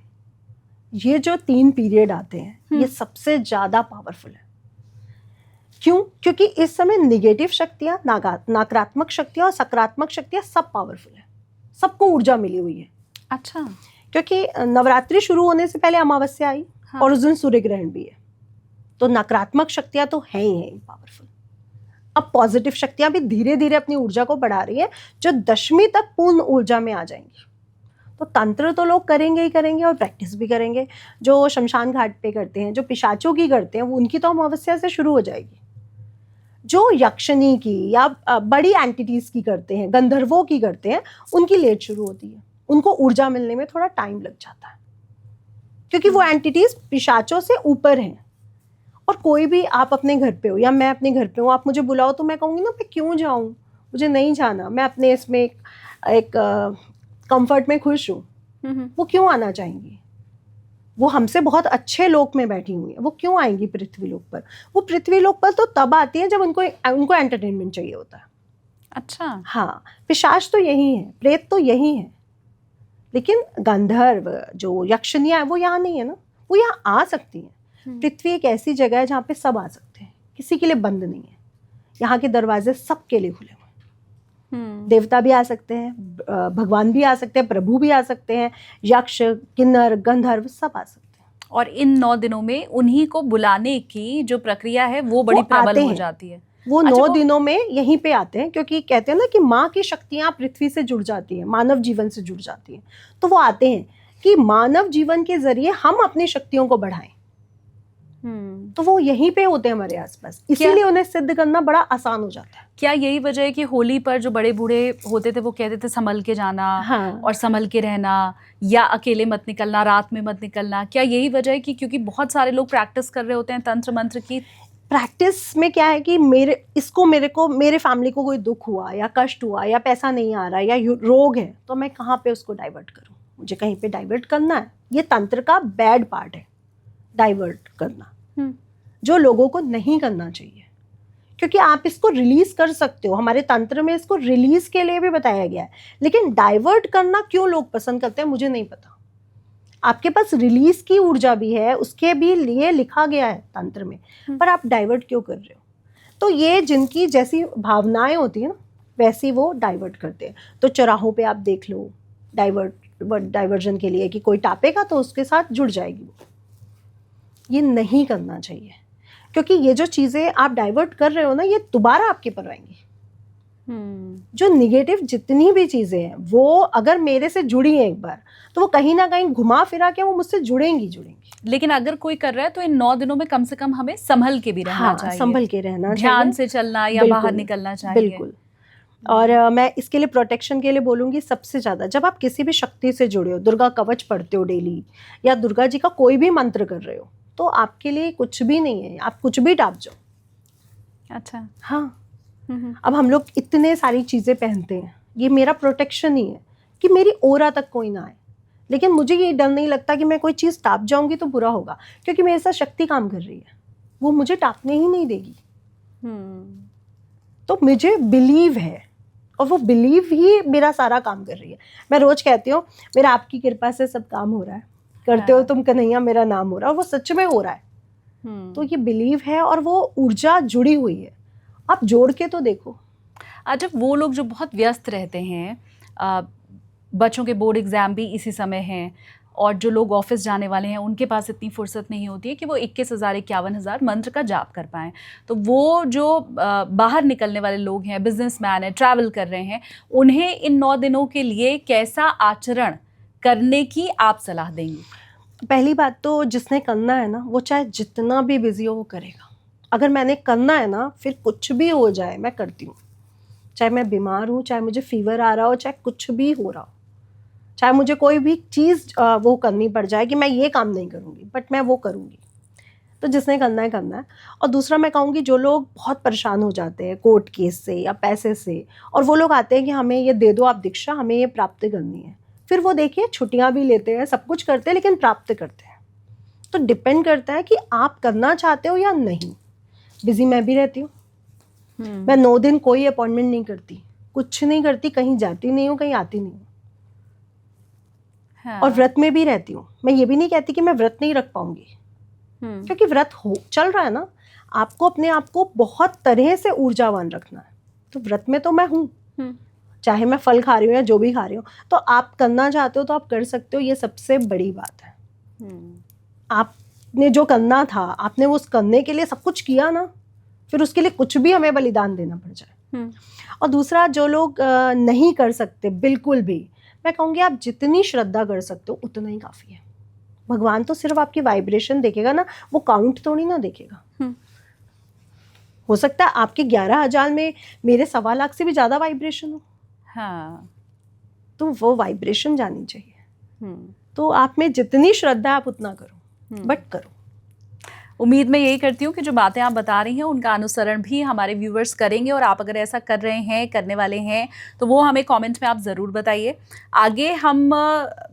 S2: ये जो 3 पीरियड आते हैं, ये सबसे ज्यादा पावरफुल है। क्यों? क्योंकि इस समय निगेटिव शक्तियां, नकारात्मक शक्तियां और सकारात्मक शक्तियां सब पावरफुल है, सबको ऊर्जा मिली हुई है।
S1: अच्छा।
S2: क्योंकि नवरात्रि शुरू होने से पहले अमावस्या आई, हाँ। और उस दिन सूर्य ग्रहण भी है, तो नकारात्मक शक्तियां तो है ही पावरफुल। अब पॉजिटिव शक्तियां भी धीरे धीरे अपनी ऊर्जा को बढ़ा रही है, जो दशमी तक पूर्ण ऊर्जा में आ जाएंगी। तो तंत्र तो लोग करेंगे ही करेंगे और प्रैक्टिस भी करेंगे। जो शमशान घाट पे करते हैं, जो पिशाचों की करते हैं, वो उनकी तो अमावस्या से शुरू हो जाएगी। जो यक्षिणी की या बड़ी एंटिटीज की करते हैं, गंधर्वों की करते हैं, उनकी लेट शुरू होती है। उनको ऊर्जा मिलने में थोड़ा टाइम लग जाता है, क्योंकि वो एंटिटीज पिशाचों से ऊपर हैं। और कोई भी, आप अपने घर पे हो या मैं अपने घर पे हूँ, आप मुझे बुलाओ तो मैं कहूँगी ना, मैं क्यों जाऊँ, मुझे नहीं जाना, मैं अपने इसमें एक कंफर्ट में खुश हूँ। वो क्यों आना चाहेंगी? वो हमसे बहुत अच्छे लोक में बैठी हुई है, वो क्यों आएंगी पृथ्वी लोक पर? वो पृथ्वी लोक पर तो तब आती है जब उनको एंटरटेनमेंट चाहिए होता है।
S1: अच्छा।
S2: हाँ, पिशाच तो यही है, प्रेत तो यही है, लेकिन गंधर्व, जो यक्षिणियां है, वो यहाँ नहीं है ना, वो यहाँ आ सकती हैं। पृथ्वी एक ऐसी जगह है जहाँ पे सब आ सकते हैं, किसी के लिए बंद नहीं है। यहाँ के दरवाजे सबके लिए खुले हुए हैं। देवता भी आ सकते हैं, भगवान भी आ सकते हैं, प्रभु भी आ सकते हैं, यक्ष, किन्नर, गंधर्व सब आ सकते हैं।
S1: और इन 9 दिनों में उन्हीं को बुलाने की जो प्रक्रिया है वो बड़ी प्रबल हो जाती है।
S2: वो 9 दिनों में यहीं पे आते हैं, क्योंकि कहते हैं ना कि माँ की शक्तियां पृथ्वी से जुड़ जाती हैं, मानव जीवन से जुड़ जाती हैं। तो वो आते हैं कि मानव जीवन के जरिए हम अपनी शक्तियों को बढ़ाएं। तो वो यहीं पे होते हैं हमारे आसपास, इसीलिए उन्हें सिद्ध करना बड़ा आसान हो जाता है।
S1: क्या यही वजह है कि होली पर जो बड़े बूढ़े होते थे वो कहते थे संभल के जाना,
S2: हाँ।
S1: और संभल के रहना, या अकेले मत निकलना, रात में मत निकलना? क्या यही वजह है कि क्योंकि बहुत सारे लोग प्रैक्टिस कर रहे होते हैं तंत्र मंत्र की?
S2: प्रैक्टिस में क्या है कि मेरे फैमिली को कोई दुख हुआ या कष्ट हुआ या पैसा नहीं आ रहा है या रोग है, तो मैं कहाँ पे उसको डाइवर्ट करूँ? मुझे कहीं पे डाइवर्ट करना है। ये तंत्र का बैड पार्ट है, डाइवर्ट करना, जो लोगों को नहीं करना चाहिए, क्योंकि आप इसको रिलीज कर सकते हो। हमारे तंत्र में इसको रिलीज के लिए भी बताया गया है, लेकिन डाइवर्ट करना क्यों लोग पसंद करते हैं मुझे नहीं पता। आपके पास रिलीज की ऊर्जा भी है, उसके भी लिए लिखा गया है तंत्र में, पर आप डाइवर्ट क्यों कर रहे हो? तो ये जिनकी जैसी भावनाएं होती है ना, वैसी वो डाइवर्ट करते हैं। तो चौराहों पे आप देख लो, डाइवर्जन के लिए कि कोई टापेगा तो उसके साथ जुड़ जाएगी वो। ये नहीं करना चाहिए, क्योंकि ये जो चीजें आप डाइवर्ट कर रहे हो ना, ये दोबारा आपके पर आएंगी। जो निगेटिव जितनी भी चीजें हैं वो अगर मेरे से जुड़ी हैं एक बार, तो वो कहीं ना कहीं घुमा फिरा के वो मुझसे जुड़ेंगी।
S1: लेकिन अगर कोई कर रहा है तो इन 9 दिनों में कम से कम हमें संभल के भी रहना चाहिए।
S2: संभल के रहना चाहिए,
S1: ध्यान से चलना या बाहर निकलना चाहिए।
S2: बिल्कुल। और मैं इसके लिए प्रोटेक्शन के लिए बोलूँगी, सबसे ज़्यादा जब आप किसी भी शक्ति से जुड़े हो, दुर्गा कवच पढ़ते हो डेली, या दुर्गा जी का कोई भी मंत्र कर रहे हो, तो आपके लिए कुछ भी नहीं है, आप कुछ भी टाप जाओ।
S1: अच्छा।
S2: हाँ। अब हम लोग इतने सारी चीज़ें पहनते हैं, ये मेरा प्रोटेक्शन ही है कि मेरी ओरा तक कोई ना आए। लेकिन मुझे ये डर नहीं लगता कि मैं कोई चीज़ टाप जाऊंगी तो बुरा होगा, क्योंकि मेरे साथ शक्ति काम कर रही है, वो मुझे टापने ही नहीं देगी। तो मुझे बिलीव है, और वो बिलीव ही मेरा सारा काम कर रही है। मैं रोज कहती हूँ मेरा आपकी कृपा से सब काम हो रहा है, करते हो तुम कन्हैया मेरा नाम हो रहा है, और वो सच में हो रहा है। तो ये बिलीव है और वो ऊर्जा जुड़ी हुई है, आप जोड़ के तो देखो।
S1: अच्छा, वो लोग जो बहुत व्यस्त रहते हैं, बच्चों के बोर्ड एग्जाम भी इसी समय हैं, और जो लोग ऑफिस जाने वाले हैं उनके पास इतनी फुर्सत नहीं होती है कि वो 21,000 51,000 मंत्र का जाप कर पाएं, तो वो जो बाहर निकलने वाले लोग हैं, बिजनेसमैन हैं, ट्रैवल कर रहे हैं, उन्हें इन 9 दिनों के लिए कैसा आचरण करने की आप सलाह देंगी?
S2: पहली बात तो जिसने करना है ना, वो चाहे जितना भी बिजी हो वो करेगा। अगर मैंने करना है ना, फिर कुछ भी हो जाए मैं करती हूँ। चाहे मैं बीमार हूँ, चाहे मुझे फीवर आ रहा हो, चाहे कुछ भी हो रहा हो, चाहे मुझे कोई भी चीज़ वो करनी पड़ जाए कि मैं ये काम नहीं करूँगी, बट मैं वो करूँगी। तो जिसने करना है करना है। और दूसरा मैं कहूँगी, जो लोग बहुत परेशान हो जाते हैं कोर्ट केस से या पैसे से, और वो लोग आते हैं कि हमें ये दे दो आप दीक्षा, हमें ये प्राप्त करनी है, फिर वो देखिए छुट्टियाँ भी लेते हैं, सब कुछ करते हैं, लेकिन प्राप्त करते हैं। तो डिपेंड करता है कि आप करना चाहते हो या नहीं। बिजी मैं भी रहती हूँ, मैं 9 दिन कोई अपॉइंटमेंट नहीं करती, कुछ नहीं करती, कहीं जाती नहीं हूँ, कहीं आती नहीं हूँ। हाँ। और व्रत में भी रहती हूँ। मैं ये भी नहीं कहती कि मैं व्रत नहीं रख पाऊंगी, क्योंकि व्रत चल रहा है ना, आपको अपने आप को बहुत तरह से ऊर्जावान रखना है। तो व्रत में तो मैं हूँ, चाहे मैं फल खा रही हूँ या जो भी खा रही हूँ। तो आप करना चाहते हो तो आप कर सकते हो, ये सबसे बड़ी बात है। आपने जो करना था, आपने उस करने के लिए सब कुछ किया ना, फिर उसके लिए कुछ भी हमें बलिदान देना पड़ जाए। और दूसरा, जो लोग नहीं कर सकते बिल्कुल भी, मैं कहूँगी आप जितनी श्रद्धा कर सकते हो उतना ही काफ़ी है। भगवान तो सिर्फ आपकी वाइब्रेशन देखेगा ना, वो काउंट थोड़ी ना देखेगा। हो सकता है आपके 11,000 में मेरे 1.25 लाख से भी ज़्यादा वाइब्रेशन हो। हाँ, तो वो वाइब्रेशन जानी चाहिए। तो आप में जितनी श्रद्धा आप उतना करो, बट करो।
S1: उम्मीद मैं यही करती हूँ कि जो बातें आप बता रही हैं उनका अनुसरण भी हमारे व्यूवर्स करेंगे, और आप अगर ऐसा कर रहे हैं, करने वाले हैं, तो वो हमें कमेंट में आप ज़रूर बताइए। आगे हम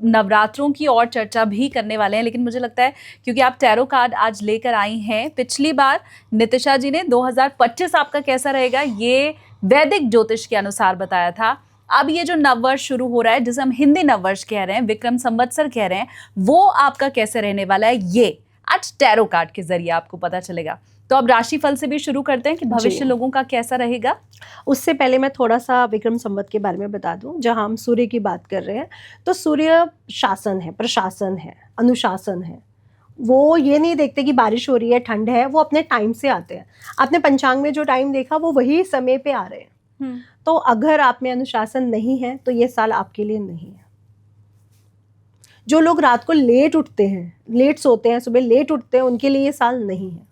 S1: नवरात्रों की और चर्चा भी करने वाले हैं, लेकिन मुझे लगता है क्योंकि आप टैरो कार्ड आज लेकर आई हैं, पिछली बार नितिशा जी ने 2025 आपका कैसा रहेगा ये वैदिक ज्योतिष के अनुसार बताया था। अब ये जो नववर्ष शुरू हो रहा है, जिसे हम हिंदी नववर्ष कह रहे हैं, विक्रम संवत्सर कह रहे हैं, वो आपका कैसे रहने वाला है, ये आज टैरो कार्ड के जरिए आपको पता चलेगा। तो अब राशिफल से भी शुरू करते हैं कि भविष्य
S2: जी।
S1: लोगों का कैसा रहेगा।
S2: उससे पहले मैं थोड़ा सा विक्रम संवत के बारे में बता दूं। जहां हम सूर्य की बात कर रहे हैं, तो सूर्य शासन है, प्रशासन है, अनुशासन है। वो ये नहीं देखते कि बारिश हो रही है, ठंड है, वो अपने टाइम से आते हैं। आपने पंचांग में जो टाइम देखा वो वही समय पे आ रहे हैं। तो अगर आप में अनुशासन नहीं है तो ये साल आपके लिए नहीं है। जो लोग रात को लेट उठते हैं, लेट सोते हैं, सुबह लेट उठते हैं, उनके लिए ये साल नहीं है।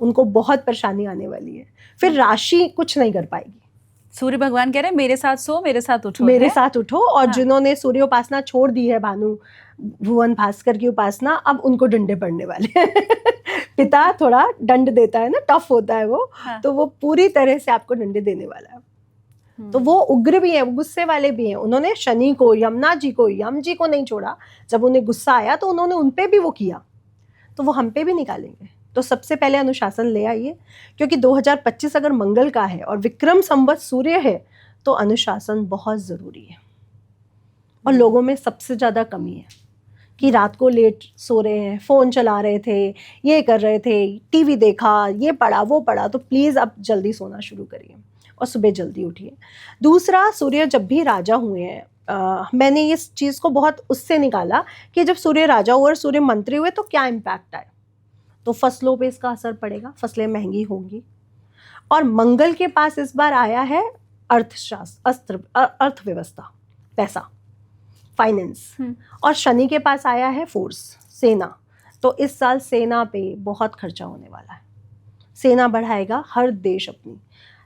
S2: उनको बहुत परेशानी आने वाली है। फिर राशि कुछ नहीं कर पाएगी।
S1: सूर्य भगवान कह रहे हैं मेरे साथ सो, मेरे साथ उठो,
S2: मेरे
S1: है?
S2: साथ उठो। और
S1: हाँ।
S2: जिन्होंने सूर्य उपासना छोड़ दी है, भानु भुवन भास्कर की उपासना, अब उनको डंडे पड़ने वाले हैं। पिता थोड़ा दंड देता है ना, टफ होता है वो।
S1: हाँ।
S2: तो वो पूरी तरह से आपको डंडे देने वाला है। तो वो उग्र भी है, वो गुस्से वाले भी हैं। उन्होंने शनि को, यमुना जी को, यम जी को नहीं छोड़ा। जब उन्हें गुस्सा आया तो उन्होंने उन पे भी वो किया, तो वो हम पे भी निकालेंगे। तो सबसे पहले अनुशासन ले आइए, क्योंकि 2025 अगर मंगल का है और विक्रम संवत सूर्य है तो अनुशासन बहुत ज़रूरी है। और लोगों में सबसे ज़्यादा कमी है कि रात को लेट सो रहे हैं, फ़ोन चला रहे थे, ये कर रहे थे, टीवी देखा, ये पढ़ा, वो पढ़ा। तो प्लीज़ अब जल्दी सोना शुरू करिए और सुबह जल्दी उठिए। दूसरा, सूर्य जब भी राजा हुए हैं, मैंने इस चीज़ को बहुत उससे निकाला कि जब सूर्य राजा हुए और सूर्य मंत्री हुए तो क्या इम्पैक्ट आए। तो फसलों पे इसका असर पड़ेगा, फसलें महंगी होंगी। और मंगल के पास इस बार आया है अर्थशास्त्र, अर्थव्यवस्था, पैसा, फाइनेंस। और शनि के पास आया है फोर्स, सेना। तो इस साल सेना पे बहुत खर्चा होने वाला है। सेना बढ़ाएगा, हर देश अपनी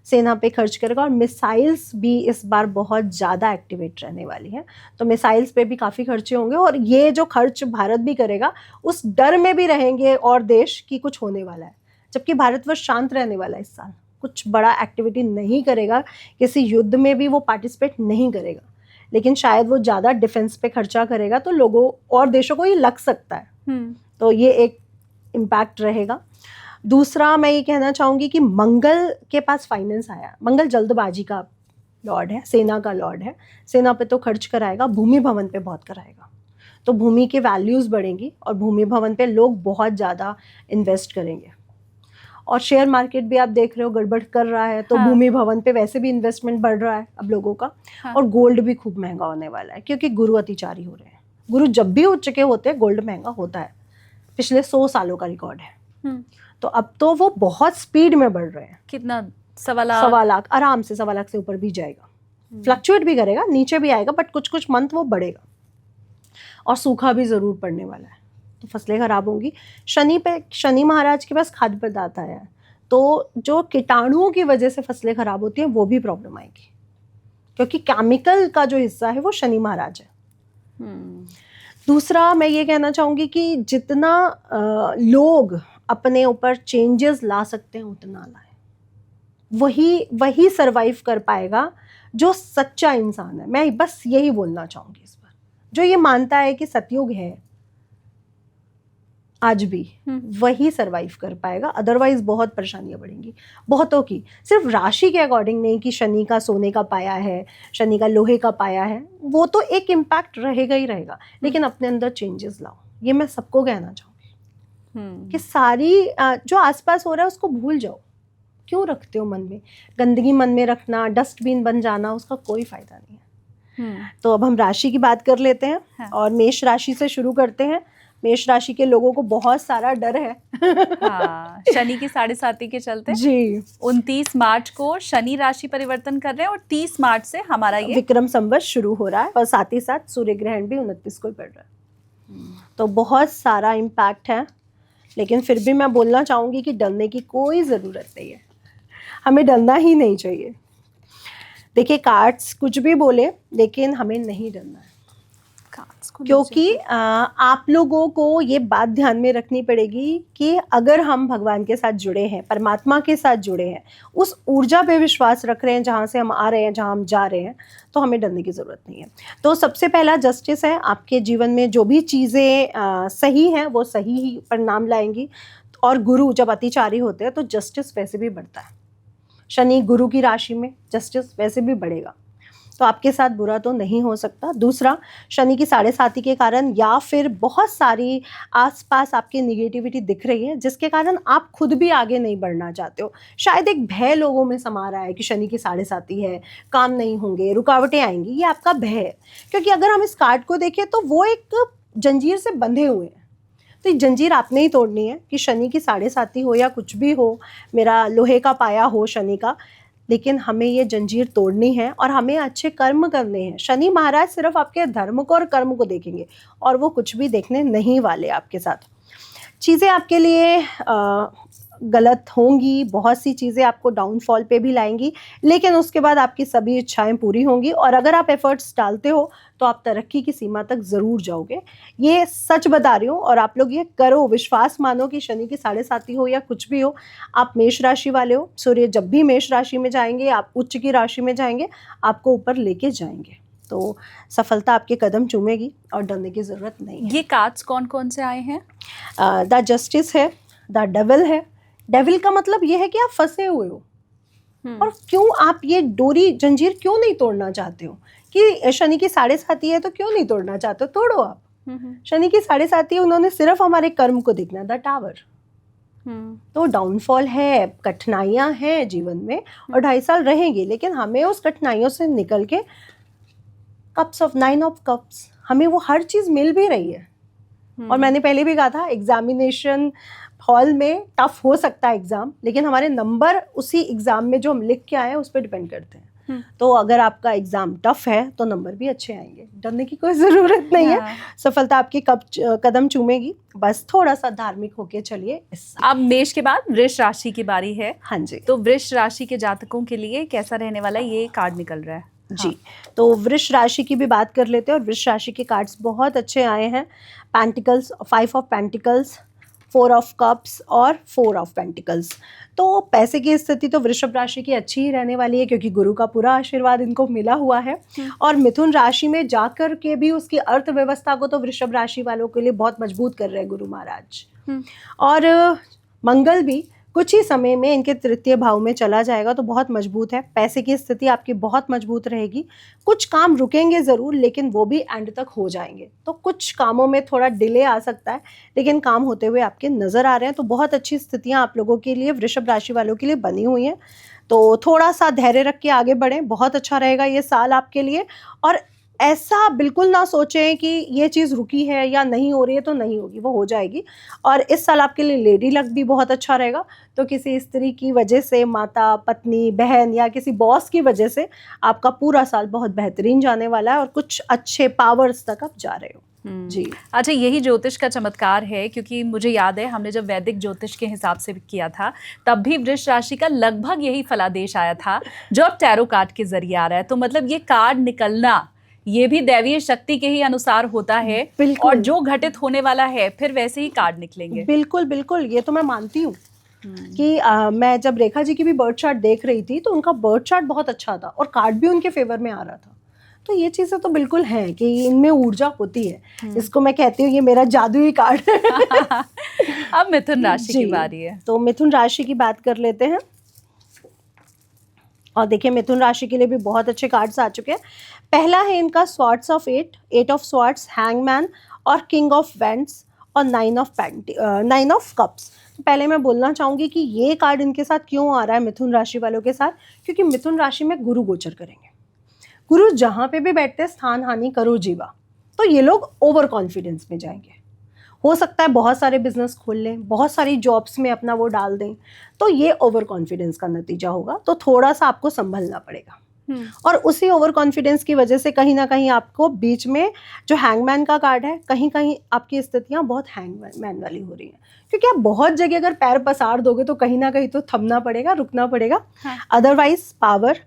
S2: सेना पे खर्च करेगा। और मिसाइल्स भी इस बार बहुत ज़्यादा एक्टिवेट रहने वाली हैं। तो मिसाइल्स पे भी काफ़ी खर्चे होंगे। और ये जो खर्च भारत भी करेगा, उस डर में भी रहेंगे और देश की कुछ होने वाला है। जबकि भारतवर्ष शांत रहने वाला है इस साल, कुछ बड़ा एक्टिविटी नहीं करेगा, किसी युद्ध में भी वो पार्टिसिपेट नहीं करेगा। लेकिन शायद वो ज़्यादा डिफेंस पे खर्चा करेगा तो लोगों और देशों को ये लग सकता है। तो ये एक इम्पैक्ट रहेगा। दूसरा, मैं ये कहना चाहूँगी कि मंगल के पास फाइनेंस आया। मंगल जल्दबाजी का लॉर्ड है, सेना का लॉर्ड है। सेना पे तो खर्च कराएगा, भूमि भवन पे बहुत कराएगा। तो भूमि के वैल्यूज़ बढ़ेंगी और भूमि भवन पे लोग बहुत ज़्यादा इन्वेस्ट करेंगे। और शेयर मार्केट भी आप देख रहे हो गड़बड़ कर रहा है, तो भूमि भवन पे वैसे भी इन्वेस्टमेंट बढ़ रहा है अब लोगों का। और गोल्ड भी खूब महंगा होने वाला है, क्योंकि गुरु अतिचारी हो रहे हैं। गुरु जब भी उच्च के होते हैं, गोल्ड महंगा होता है। पिछले 100 सालों का रिकॉर्ड है। तो अब तो वो बहुत स्पीड में बढ़ रहे हैं।
S1: कितना? 1.25
S2: लाख आराम से, 1.25 से ऊपर भी जाएगा। फ्लक्चुएट भी करेगा, नीचे भी आएगा, बट कुछ कुछ मंथ वो बढ़ेगा। और सूखा भी जरूर पड़ने वाला है, तो फसलें खराब होंगी। शनि महाराज के पास खाद्य पदार्थ आया है, तो जो कीटाणुओं की वजह से फसलें खराब होती हैं वो भी प्रॉब्लम आएगी, क्योंकि केमिकल का जो हिस्सा है वो शनि महाराज है। दूसरा, मैं ये कहना चाहूँगी कि जितना लोग अपने ऊपर चेंजेस ला सकते हैं उतना लाए। वही सरवाइव कर पाएगा जो सच्चा इंसान है। मैं बस यही बोलना चाहूँगी इस बार। जो ये मानता है कि सतयुग है आज भी, वही सरवाइव कर पाएगा। अदरवाइज बहुत परेशानियां बढ़ेंगी बहुतों की। सिर्फ राशि के अकॉर्डिंग नहीं कि शनि का सोने का पाया है, शनि का लोहे का पाया है, वो तो एक इम्पैक्ट रहेगा ही रहेगा। लेकिन अपने अंदर चेंजेस लाओ, ये मैं सबको कहना चाहूँगी कि सारी जो आसपास हो रहा है उसको भूल जाओ। क्यों रखते हो मन में? गंदगी मन में रखना, डस्टबिन बन जाना, उसका कोई फायदा नहीं है। तो अब हम राशि की बात कर लेते हैं और मेष राशि से शुरू करते हैं। मेष राशि के लोगों को बहुत सारा डर है।
S1: हाँ, शनि की 7.5 के चलते
S2: जी
S1: 29 मार्च को शनि राशि परिवर्तन कर रहे हैं और 30 मार्च से हमारा ये
S2: विक्रम संवत शुरू हो रहा है। और साथ ही साथ सूर्य ग्रहण भी 29 को ही पड़ रहा है। तो बहुत सारा इम्पैक्ट है। लेकिन फिर भी मैं बोलना चाहूँगी कि डरने की कोई ज़रूरत नहीं है, हमें डरना ही नहीं चाहिए। देखिए, कार्ड्स कुछ भी बोले, लेकिन हमें नहीं डरना है, क्योंकि आप लोगों को ये बात ध्यान में रखनी पड़ेगी कि अगर हम भगवान के साथ जुड़े हैं, परमात्मा के साथ जुड़े हैं, उस ऊर्जा पे विश्वास रख रहे हैं जहाँ से हम आ रहे हैं, जहाँ हम जा रहे हैं, तो हमें डरने की ज़रूरत नहीं है। तो सबसे पहला जस्टिस है। आपके जीवन में जो भी चीज़ें सही हैं वो सही ही परिणाम लाएंगी। और गुरु जब अतिचारी होते हैं तो जस्टिस वैसे भी बढ़ता है। शनि गुरु की राशि में, जस्टिस वैसे भी बढ़ेगा। तो आपके साथ बुरा तो नहीं हो सकता। दूसरा, शनि की 7.5 के कारण या फिर बहुत सारी आसपास आपकी निगेटिविटी दिख रही है जिसके कारण आप खुद भी आगे नहीं बढ़ना चाहते हो। शायद एक भय लोगों में समा रहा है कि शनि की 7.5 है, काम नहीं होंगे, रुकावटें आएंगी, ये आपका भय है। क्योंकि अगर हम इस कार्ड को देखें तो वो एक जंजीर से बंधे हुए हैं, तो ये जंजीर आपने ही तोड़नी है कि शनि की 7.5 हो या कुछ भी हो, मेरा लोहे का पाया हो शनि का, लेकिन हमें ये जंजीर तोड़नी है और हमें अच्छे कर्म करने हैं। शनि महाराज सिर्फ आपके धर्म को और कर्म को देखेंगे और वो कुछ भी देखने नहीं वाले आपके साथ। चीज़ें आपके लिए गलत होंगी, बहुत सी चीज़ें आपको डाउनफॉल पे भी लाएंगी, लेकिन उसके बाद आपकी सभी इच्छाएं पूरी होंगी और अगर आप एफर्ट्स डालते हो तो आप तरक्की की सीमा तक ज़रूर जाओगे। ये सच बता रही हूँ और आप लोग ये करो, विश्वास मानो कि शनि की 7.5 हो या कुछ भी हो, आप मेष राशि वाले हो, सूर्य जब भी मेष राशि में जाएंगे, आप उच्च की राशि में जाएंगे, आपको ऊपर लेके जाएंगे, तो सफलता आपके कदम चूमेगी और डरने की ज़रूरत नहीं है।
S1: ये कार्ड्स कौन कौन से आए हैं?
S2: द जस्टिस है, द डेविल है। डेविल का मतलब ये है कि आप फंसे हुए हो और क्यों आप ये डोरी जंजीर क्यों नहीं तोड़ना चाहते हो कि शनि की 7.5 है तो क्यों नहीं तोड़ना चाहते हो, तोड़ो आप। शनि की 7.5 उन्होंने सिर्फ हमारे कर्म को देखना, द टावर। तो डाउनफॉल है, कठिनाइयां हैं जीवन में और 2.5 साल रहेंगी, लेकिन हमें उस कठिनाइयों से निकल के कप्स ऑफ 9 ऑफ कप्स, हमें वो हर चीज मिल भी रही है। और मैंने पहले भी कहा था, एग्जामिनेशन हॉल में टफ हो सकता है एग्जाम, लेकिन हमारे नंबर उसी एग्जाम में जो हम लिख के आए हैं उस पर डिपेंड करते हैं। तो अगर आपका एग्जाम टफ है तो नंबर भी अच्छे आएंगे, डरने की कोई जरूरत नहीं है। सफलता आपकी कदम चूमेगी, बस थोड़ा सा धार्मिक होके चलिए।
S1: अब मेष के बाद वृष राशि की बारी है।
S2: हाँ जी।
S1: तो वृष राशि के जातकों के लिए कैसा रहने वाला है, ये कार्ड निकल रहा है
S2: जी। तो वृष राशि की भी बात कर लेते हैं और वृष राशि के कार्ड्स बहुत अच्छे आए हैं। Pentacles, 5 of pentacles, 4 of cups और 4 ऑफ पेंटिकल्स। तो पैसे की स्थिति तो वृषभ राशि की अच्छी ही रहने वाली है क्योंकि गुरु का पूरा आशीर्वाद इनको मिला हुआ है। और मिथुन राशि में जाकर के भी उसकी अर्थव्यवस्था को तो वृषभ राशि वालों के लिए बहुत मजबूत कर रहे हैं गुरु महाराज। और मंगल भी कुछ ही समय में इनके तृतीय भाव में चला जाएगा, तो बहुत मजबूत है। पैसे की स्थिति आपकी बहुत मजबूत रहेगी। कुछ काम रुकेंगे ज़रूर, लेकिन वो भी एंड तक हो जाएंगे। तो कुछ कामों में थोड़ा डिले आ सकता है, लेकिन काम होते हुए आपके नज़र आ रहे हैं। तो बहुत अच्छी स्थितियां आप लोगों के लिए, वृषभ राशि वालों के लिए बनी हुई हैं। तो थोड़ा सा धैर्य रख के आगे बढ़ें, बहुत अच्छा रहेगा ये साल आपके लिए। और ऐसा बिल्कुल ना सोचें कि ये चीज़ रुकी है या नहीं हो रही है तो नहीं होगी, वो हो जाएगी। और इस साल आपके लिए लेडी लक भी बहुत अच्छा रहेगा। तो किसी स्त्री की वजह से, माता, पत्नी, बहन या किसी बॉस की वजह से आपका पूरा साल बहुत बेहतरीन जाने वाला है और कुछ अच्छे पावर्स तक आप जा रहे हो। जी।
S1: अच्छा, यही ज्योतिष का चमत्कार है, क्योंकि मुझे याद है हमने जब वैदिक ज्योतिष के हिसाब से किया था तब भी वृष राशि का लगभग यही फलादेश आया था जो अब टैरो कार्ड के जरिए आ रहा है। तो मतलब ये कार्ड निकलना ये भी दैवीय शक्ति के ही अनुसार होता है और जो घटित होने वाला है फिर वैसे ही कार्ड निकलेंगे।
S2: बिल्कुल बिल्कुल, ये तो मैं मानती हूँ कि मैं जब रेखा जी की भी बर्थ चार्ट देख रही थी तो उनका बर्थ चार्ट बहुत अच्छा था और कार्ड भी उनके फेवर में आ रहा था। तो ये चीज़ें तो बिल्कुल हैं कि इनमें ऊर्जा होती है। इसको मैं कहती हूँ ये मेरा जादुई कार्ड है।
S1: अब मिथुन राशि की बारी है।
S2: तो मिथुन राशि की बात कर लेते हैं और देखिए मिथुन राशि के लिए भी बहुत अच्छे कार्ड्स आ चुके हैं। पहला है इनका swords of 8 of swords, hangman और किंग ऑफ वेंट्स और 9 ऑफ कप्स। तो पहले मैं बोलना चाहूँगी कि ये कार्ड इनके साथ क्यों आ रहा है मिथुन राशि वालों के साथ, क्योंकि मिथुन राशि में गुरु गोचर करेंगे। गुरु जहाँ पे भी बैठते हैं, स्थान हानि करो जीवा, तो ये लोग ओवर कॉन्फिडेंस में जाएंगे। हो सकता है बहुत सारे बिजनेस खोल लें, बहुत सारी जॉब्स में अपना वो डाल दें, तो ये ओवर कॉन्फिडेंस का नतीजा होगा। तो थोड़ा सा आपको संभलना पड़ेगा। और उसी ओवर कॉन्फिडेंस की वजह से कहीं ना कहीं आपको बीच में जो हैंगमैन का कार्ड है, कहीं कहीं आपकी स्थितियां बहुत हैंगमैन वाली हो रही हैं, क्योंकि आप बहुत जगह अगर पैर पसार दोगे तो कहीं ना कहीं तो थमना पड़ेगा, रुकना पड़ेगा। अदरवाइज पावर,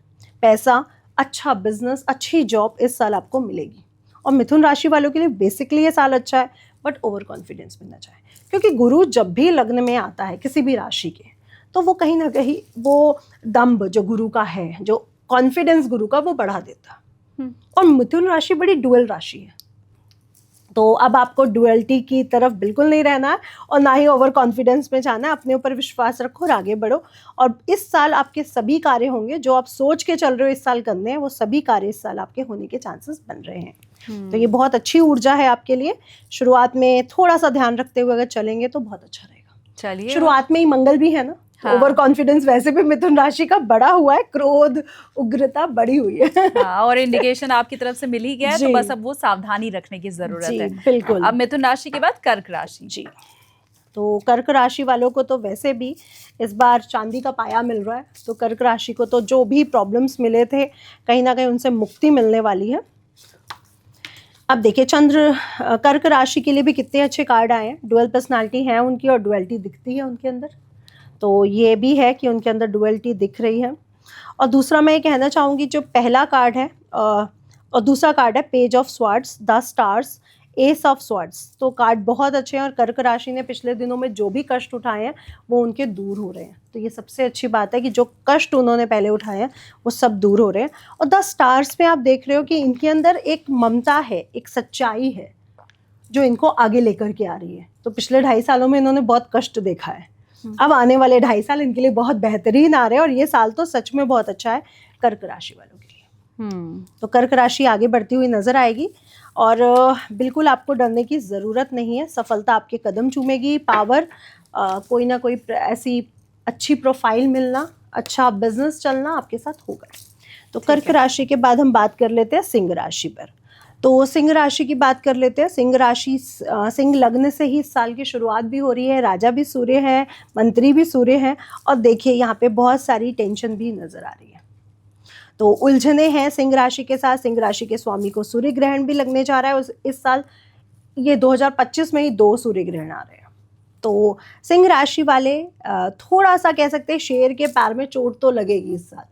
S2: पैसा, अच्छा बिजनेस, अच्छी जॉब इस साल आपको मिलेगी। और मिथुन राशि वालों के लिए बेसिकली ये साल अच्छा है, बट ओवर कॉन्फिडेंस में ना जाए, क्योंकि गुरु जब भी लग्न में आता है किसी भी राशि के, तो वो कहीं ना कहीं वो दम्भ जो गुरु का है, जो कॉन्फिडेंस गुरु का, वो बढ़ा देता। और मिथुन राशि बड़ी डुअल राशि है। तो अब आपको डुअलिटी की तरफ बिल्कुल नहीं रहना है और ना ही ओवर कॉन्फिडेंस में जाना है। अपने ऊपर विश्वास रखो और आगे बढ़ो। और इस साल आपके सभी कार्य होंगे जो आप सोच के चल रहे हो इस साल करने हैं, वो सभी कार्य इस साल आपके होने के चांसेस बन रहे हैं। तो ये बहुत अच्छी ऊर्जा है आपके लिए। शुरुआत में थोड़ा सा ध्यान रखते हुए अगर चलेंगे तो बहुत अच्छा रहेगा।
S1: चलिए,
S2: शुरुआत में ही मंगल भी है ना,
S1: हाँ।
S2: ओवर कॉन्फिडेंस वैसे भी मिथुन राशि का बड़ा हुआ है, क्रोध उग्रता बढ़ी हुई है।
S1: हाँ, और इंडिकेशन आपकी तरफ से मिल ही गया है, तो
S2: जी।
S1: बस अब वो सावधानी रखने की जरूरत
S2: जी,
S1: है।
S2: बिल्कुल।
S1: अब मिथुन राशि के बाद कर्क राशि।
S2: जी, तो कर्क राशि वालों को तो वैसे भी इस बार चांदी का पाया मिल रहा है, तो कर्क राशि को तो जो भी प्रॉब्लम्स मिले थे कहीं ना कहीं उनसे मुक्ति मिलने वाली है। अब देखिए चंद्र कर्क राशि के लिए भी कितने अच्छे कार्ड आए हैं। डुअल पर्सनालिटी है उनकी और डुअलिटी दिखती है उनके अंदर, तो ये भी है कि उनके अंदर डुअलिटी दिख रही है। और दूसरा मैं ये कहना चाहूँगी, जो पहला कार्ड है और दूसरा कार्ड है page of swords, the stars, S of swords, तो कार्ड बहुत अच्छे हैं और कर्क राशि ने पिछले दिनों में जो भी कष्ट उठाए हैं वो उनके दूर हो रहे हैं। तो ये सबसे अच्छी बात है कि जो कष्ट उन्होंने पहले उठाए हैं वो सब दूर हो रहे हैं। और द स्टार्स में आप देख रहे हो कि इनके अंदर एक ममता है, एक सच्चाई है जो इनको आगे लेकर के आ रही है। तो पिछले 2.5 सालों में इन्होंने बहुत कष्ट देखा है, अब आने वाले 2.5 साल इनके लिए बहुत बेहतरीन आ रहे हैं और ये साल तो सच में बहुत अच्छा है कर्क राशि वालों के लिए। तो कर्क राशि आगे बढ़ती हुई नजर आएगी और बिल्कुल आपको डरने की ज़रूरत नहीं है। सफलता आपके कदम चूमेगी। पावर, कोई ना कोई ऐसी अच्छी प्रोफाइल मिलना, अच्छा बिजनेस चलना आपके साथ होगा। तो कर्क राशि के बाद हम बात कर लेते हैं सिंह राशि पर। तो सिंह राशि की बात कर लेते हैं। सिंह राशि, सिंह लग्न से ही इस साल की शुरुआत भी हो रही है। राजा भी सूर्य है, मंत्री भी सूर्य हैं और देखिए यहाँ पे बहुत सारी टेंशन भी नजर आ रही है। तो उलझने हैं सिंह राशि के साथ। सिंह राशि के स्वामी को सूर्य ग्रहण भी लगने जा रहा है इस साल। ये 2025 में ही 2 सूर्य ग्रहण आ रहे हैं। तो सिंह राशि वाले थोड़ा सा कह सकते हैं शेर के पैर में चोट तो लगेगी इस साल।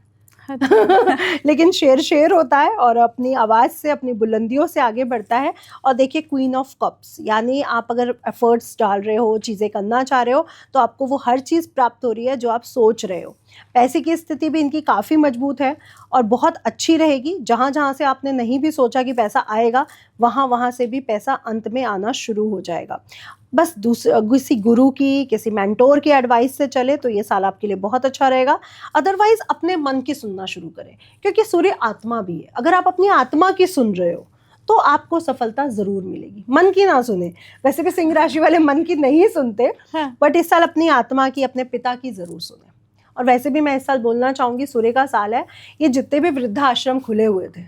S2: लेकिन शेर शेर होता है और अपनी आवाज़ से, अपनी बुलंदियों से आगे बढ़ता है। और देखिए क्वीन ऑफ कप्स, यानी आप अगर एफर्ट्स डाल रहे हो, चीज़ें करना चाह रहे हो, तो आपको वो हर चीज़ प्राप्त हो रही है जो आप सोच रहे हो। पैसे की स्थिति भी इनकी काफ़ी मजबूत है और बहुत अच्छी रहेगी। जहाँ जहाँ से आपने नहीं भी सोचा कि पैसा आएगा, वहाँ से भी पैसा अंत में आना शुरू हो जाएगा। बस किसी गुरु की, किसी मेंटोर की एडवाइस से चले तो ये साल आपके लिए बहुत अच्छा रहेगा। अदरवाइज अपने मन की सुनना शुरू करें, क्योंकि सूर्य आत्मा भी है। अगर आप अपनी आत्मा की सुन रहे हो तो आपको सफलता जरूर मिलेगी। मन की ना सुने। वैसे भी सिंह राशि वाले मन की नहीं सुनते, बट इस साल अपनी आत्मा की, अपने पिता की जरूर सुने। और वैसे भी मैं इस साल बोलना चाहूंगी, सूर्य का साल है, ये जितने भी वृद्धाश्रम खुले हुए थे,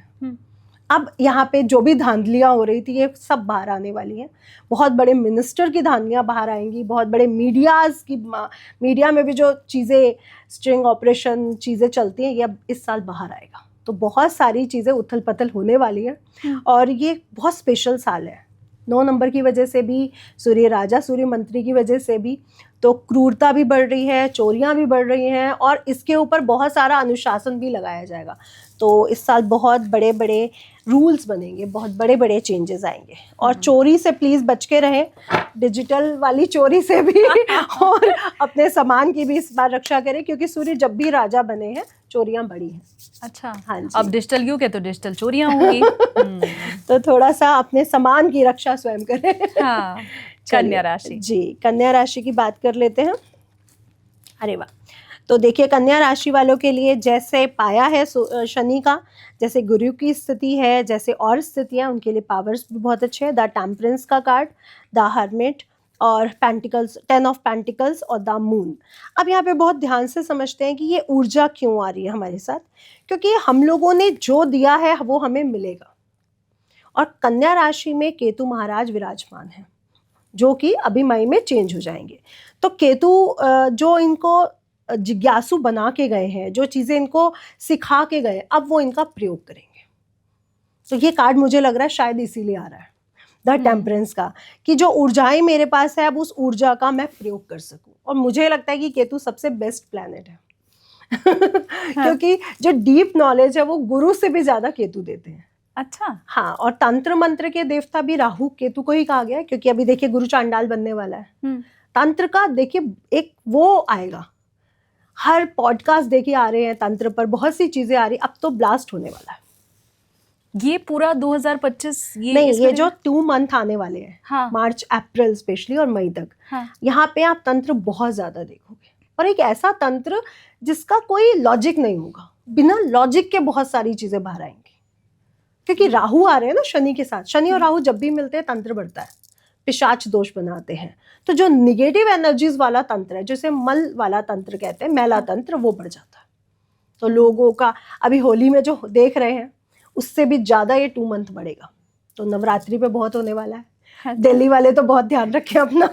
S2: अब यहाँ पे जो भी धांधलियाँ हो रही थी ये सब बाहर आने वाली हैं। बहुत बड़े मिनिस्टर की धांधलियाँ बाहर आएंगी, बहुत बड़े मीडिया में भी जो चीज़ें, स्ट्रिंग ऑपरेशन चीज़ें चलती हैं, ये अब इस साल बाहर आएगा। तो बहुत सारी चीज़ें उथल पथल होने वाली हैं और ये बहुत स्पेशल साल है। 9 नंबर की वजह से भी, सूर्य राजा सूर्य मंत्री की वजह से भी, तो क्रूरता भी बढ़ रही है, चोरियां भी बढ़ रही हैं और इसके ऊपर बहुत सारा अनुशासन भी लगाया जाएगा। तो इस साल बहुत बड़े बड़े रूल्स बनेंगे, बहुत बड़े बड़े चेंजेस आएंगे। और चोरी से प्लीज़ बच के रहें, डिजिटल वाली चोरी से भी और अपने सामान की भी इस बार रक्षा करें, क्योंकि सूर्य जब भी राजा बने हैं चोरियां बढ़ी हैं।
S1: अच्छा,
S2: हाँ जी।
S1: अब डिजिटल युग है तो डिजिटल चोरियां होंगी।
S2: तो थोड़ा सा अपने सामान की रक्षा स्वयं करें।
S1: हाँ। कन्या राशि।
S2: जी, कन्या राशि की बात कर लेते हैं। अरे वाह, तो देखिए कन्या राशि वालों के लिए जैसे पाया है शनि का, जैसे गुरु की स्थिति है, जैसे और स्थितियाँ, उनके लिए पावर्स भी बहुत अच्छे हैं। द टेम्परेंस का कार्ड, द हर्मिट और पेंटिकल्स, 10 ऑफ पेंटिकल्स और द मून। अब यहाँ पे बहुत ध्यान से समझते हैं कि ये ऊर्जा क्यों आ रही है हमारे साथ, क्योंकि हम लोगों ने जो दिया है वो हमें मिलेगा। और कन्या राशि में केतु महाराज विराजमान है, जो कि अभी मई में चेंज हो जाएंगे। तो केतु जो इनको जिज्ञासु बना के गए हैं, जो चीज़ें इनको सिखा के गए, अब वो इनका प्रयोग करेंगे। तो ये कार्ड मुझे लग रहा है शायद इसीलिए आ रहा है, द टेम्परेंस का, कि जो ऊर्जाएं मेरे पास है अब उस ऊर्जा का मैं प्रयोग कर सकूं। और मुझे लगता है कि केतु सबसे बेस्ट प्लैनेट है। क्योंकि जो डीप नॉलेज है वो गुरु से भी ज़्यादा केतु देते हैं।
S1: अच्छा,
S2: हाँ, और तंत्र मंत्र के देवता भी राहु केतु को ही कहा गया है, क्योंकि अभी देखिए गुरु चांडाल बनने वाला है। तंत्र का देखिए एक वो आएगा, हर पॉडकास्ट देखिए आ रहे हैं तंत्र पर, बहुत सी चीजें आ रही, अब तो ब्लास्ट होने वाला है।
S1: ये पूरा 2025
S2: नहीं, ये जो 2 मंथ आने वाले हैं,
S1: हाँ
S2: मार्च अप्रैल स्पेशली और मई तक,
S1: हाँ
S2: यहाँ पे आप तंत्र बहुत ज्यादा देखोगे, और एक ऐसा तंत्र जिसका कोई लॉजिक नहीं होगा, बिना लॉजिक के बहुत सारी चीजें बाहर आएंगी, क्योंकि राहु आ रहे हैं ना शनि के साथ। शनि और राहु जब भी मिलते हैं तंत्र बढ़ता है, पिशाच दोष बनाते हैं। तो जो निगेटिव एनर्जीज वाला तंत्र है, जैसे मल वाला तंत्र कहते हैं, मैला तंत्र, वो बढ़ जाता है। तो लोगों का अभी होली में जो देख रहे हैं उससे भी ज्यादा ये 2 मंथ बढ़ेगा। तो नवरात्रि पे बहुत होने वाला है। दिल्ली वाले तो बहुत ध्यान रखें अपना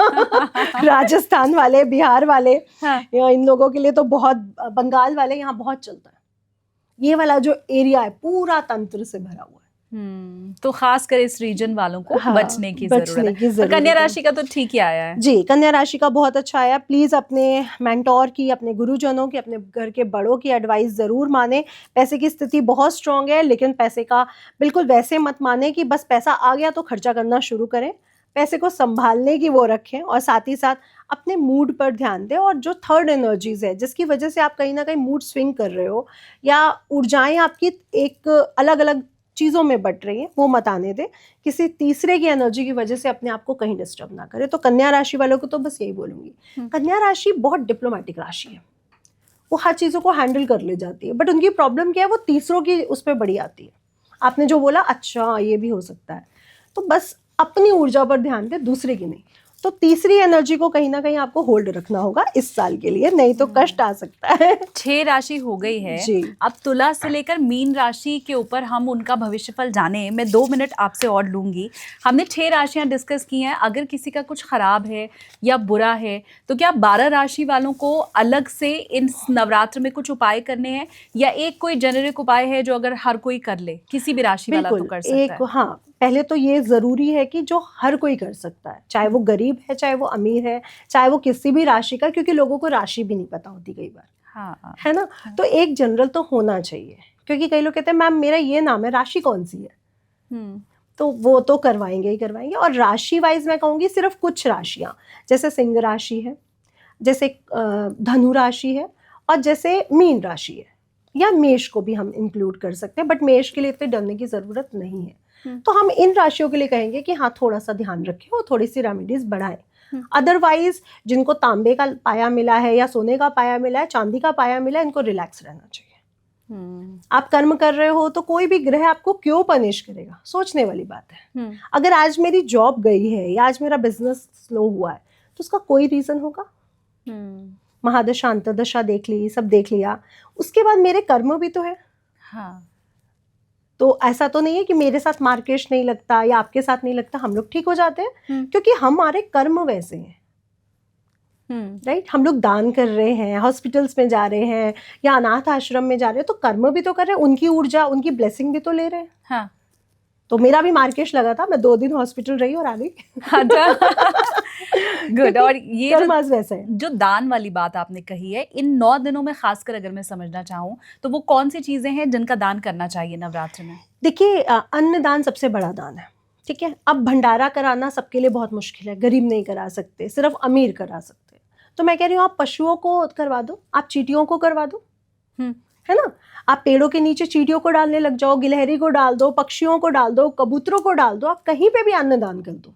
S2: राजस्थान वाले, बिहार वाले,
S1: हाँ।
S2: इन लोगों के लिए तो बहुत, बंगाल वाले, यहाँ बहुत चलता है। ये वाला जो एरिया है पूरा तंत्र से भरा हुआ है।
S1: तो खास कर इस रीजन वालों को
S2: हाँ,
S1: बचने की जरूरत है।
S2: जरूरत
S1: कन्या
S2: है।
S1: राशि का तो ठीक ही आया है
S2: जी, कन्या राशि का बहुत अच्छा आया। प्लीज अपने मेंटोर की, अपने गुरुजनों की, अपने घर के बड़ों की एडवाइस जरूर माने। पैसे की स्थिति बहुत स्ट्रांग है, लेकिन पैसे का बिल्कुल वैसे मत माने कि बस पैसा आ गया तो खर्चा करना शुरू करें। पैसे को संभालने की वो रखें, और साथ ही साथ अपने मूड पर ध्यान दें। और जो थर्ड एनर्जीज है जिसकी वजह से आप कहीं ना कहीं मूड स्विंग कर रहे हो, या ऊर्जाएं आपकी एक अलग अलग चीज़ों में बट रही है, वो मत आने दें। किसी तीसरे की एनर्जी की वजह से अपने आप को कहीं डिस्टर्ब ना करें। तो कन्या राशि वालों को तो बस यही बोलूंगी, कन्या राशि बहुत डिप्लोमेटिक राशि है, वो हर चीज़ों को हैंडल कर ले जाती है। बट उनकी प्रॉब्लम क्या है, वो तीसरों की उस पर बड़ी आती है। आपने जो बोला, अच्छा ये भी हो सकता है, तो बस अपनी ऊर्जा पर ध्यान दें, दूसरे की नहीं। तो तीसरी एनर्जी को कहीं ना कहीं आपको होल्ड रखना होगा इस साल के लिए, नहीं तो कष्ट आ सकता है।
S1: 6 राशि हो गई है
S2: जी।
S1: अब तुला से लेकर मीन राशि के ऊपर हम उनका भविष्यफल जाने। मैं 2 मिनट आपसे और लूंगी। हमने 6 राशियां डिस्कस की हैं। अगर किसी का कुछ खराब है या बुरा है तो क्या 12 राशि वालों को अलग से इन नवरात्र में कुछ उपाय करने हैं, या एक कोई जेनेरिक उपाय है जो अगर हर कोई कर ले, किसी भी राशि वाला तो कर सकता है?
S2: हाँ, पहले तो ये जरूरी है कि जो हर कोई कर सकता है, चाहे वो गरीब है, चाहे वो अमीर है, चाहे वो किसी भी राशि का, क्योंकि लोगों को राशि भी नहीं पता होती कई बार।
S1: हाँ,
S2: है ना? तो एक जनरल तो होना चाहिए, क्योंकि कई लोग कहते हैं मैम मेरा ये नाम है, राशि कौन सी है? तो वो तो करवाएंगे ही करवाएंगे। और राशि वाइज मैं कहूँगी सिर्फ कुछ राशियाँ, जैसे सिंह राशि है, जैसे धनु राशि है, और जैसे मीन राशि है, या मेष को भी हम इंक्लूड कर सकते हैं, बट मेष के लिए इतने डरने की जरूरत नहीं है। तो हम इन राशियों के लिए कहेंगे कि हाँ, थोड़ा सा ध्यान रखें और थोड़ी सी रेमेडीज बढ़ाएं। अदरवाइज जिनको तांबे का पाया मिला है, या सोने का पाया मिला है, चांदी का पाया मिला है, इनको रिलैक्स रहना चाहिए। आप कर्म कर रहे हो तो कोई भी ग्रह आपको क्यों पनिश करेगा, सोचने वाली बात है। अगर आज मेरी जॉब गई है या आज मेरा बिजनेस स्लो हुआ है तो उसका कोई रीजन होगा। महादशा अंतर्दशा देख ली, सब देख लिया, उसके बाद मेरे कर्म भी तो है।
S1: हाँ।
S2: तो ऐसा तो नहीं है कि मेरे साथ मार्केश नहीं लगता या आपके साथ नहीं लगता, हम लोग ठीक हो जाते हैं, क्योंकि हमारे कर्म वैसे हैं। राइट? हम लोग दान कर रहे हैं, हॉस्पिटल्स में जा रहे हैं, या अनाथ आश्रम में जा रहे हैं, तो कर्म भी तो कर रहे हैं, उनकी ऊर्जा, उनकी ब्लेसिंग भी तो ले रहे हैं।
S1: हाँ।
S2: तो मेरा भी मार्केश लगा था, मैं 2 दिन हॉस्पिटल रही और आ गई।
S1: गुड। और ये
S2: वैसे है।
S1: जो दान वाली बात आपने कही है, इन 9 दिनों में खासकर अगर मैं समझना चाहूँ तो वो कौन सी चीजें हैं जिनका दान करना चाहिए नवरात्र में?
S2: देखिए, अन्न दान सबसे बड़ा दान है, ठीक है। अब भंडारा कराना सबके लिए बहुत मुश्किल है, गरीब नहीं करा सकते, सिर्फ अमीर करा सकते। तो मैं कह रही हूँ आप पशुओं को करवा दो, आप चींटियों को करवा दो, है ना। आप पेड़ों के नीचे चींटियों को डालने लग जाओ, गिलहरी को डाल दो, पक्षियों को डाल दो, कबूतरों को डाल दो, आप कहीं पे भी अन्न दान कर दो।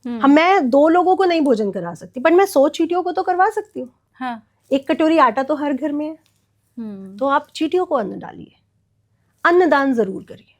S2: मैं 2 लोगों को नहीं भोजन करा सकती, पर मैं 100 चींटियों को तो करवा सकती हूँ। हाँ। 1 कटोरी आटा तो हर घर में है, तो आप चींटियों को अन्न डालिए, अन्नदान जरूर करिए।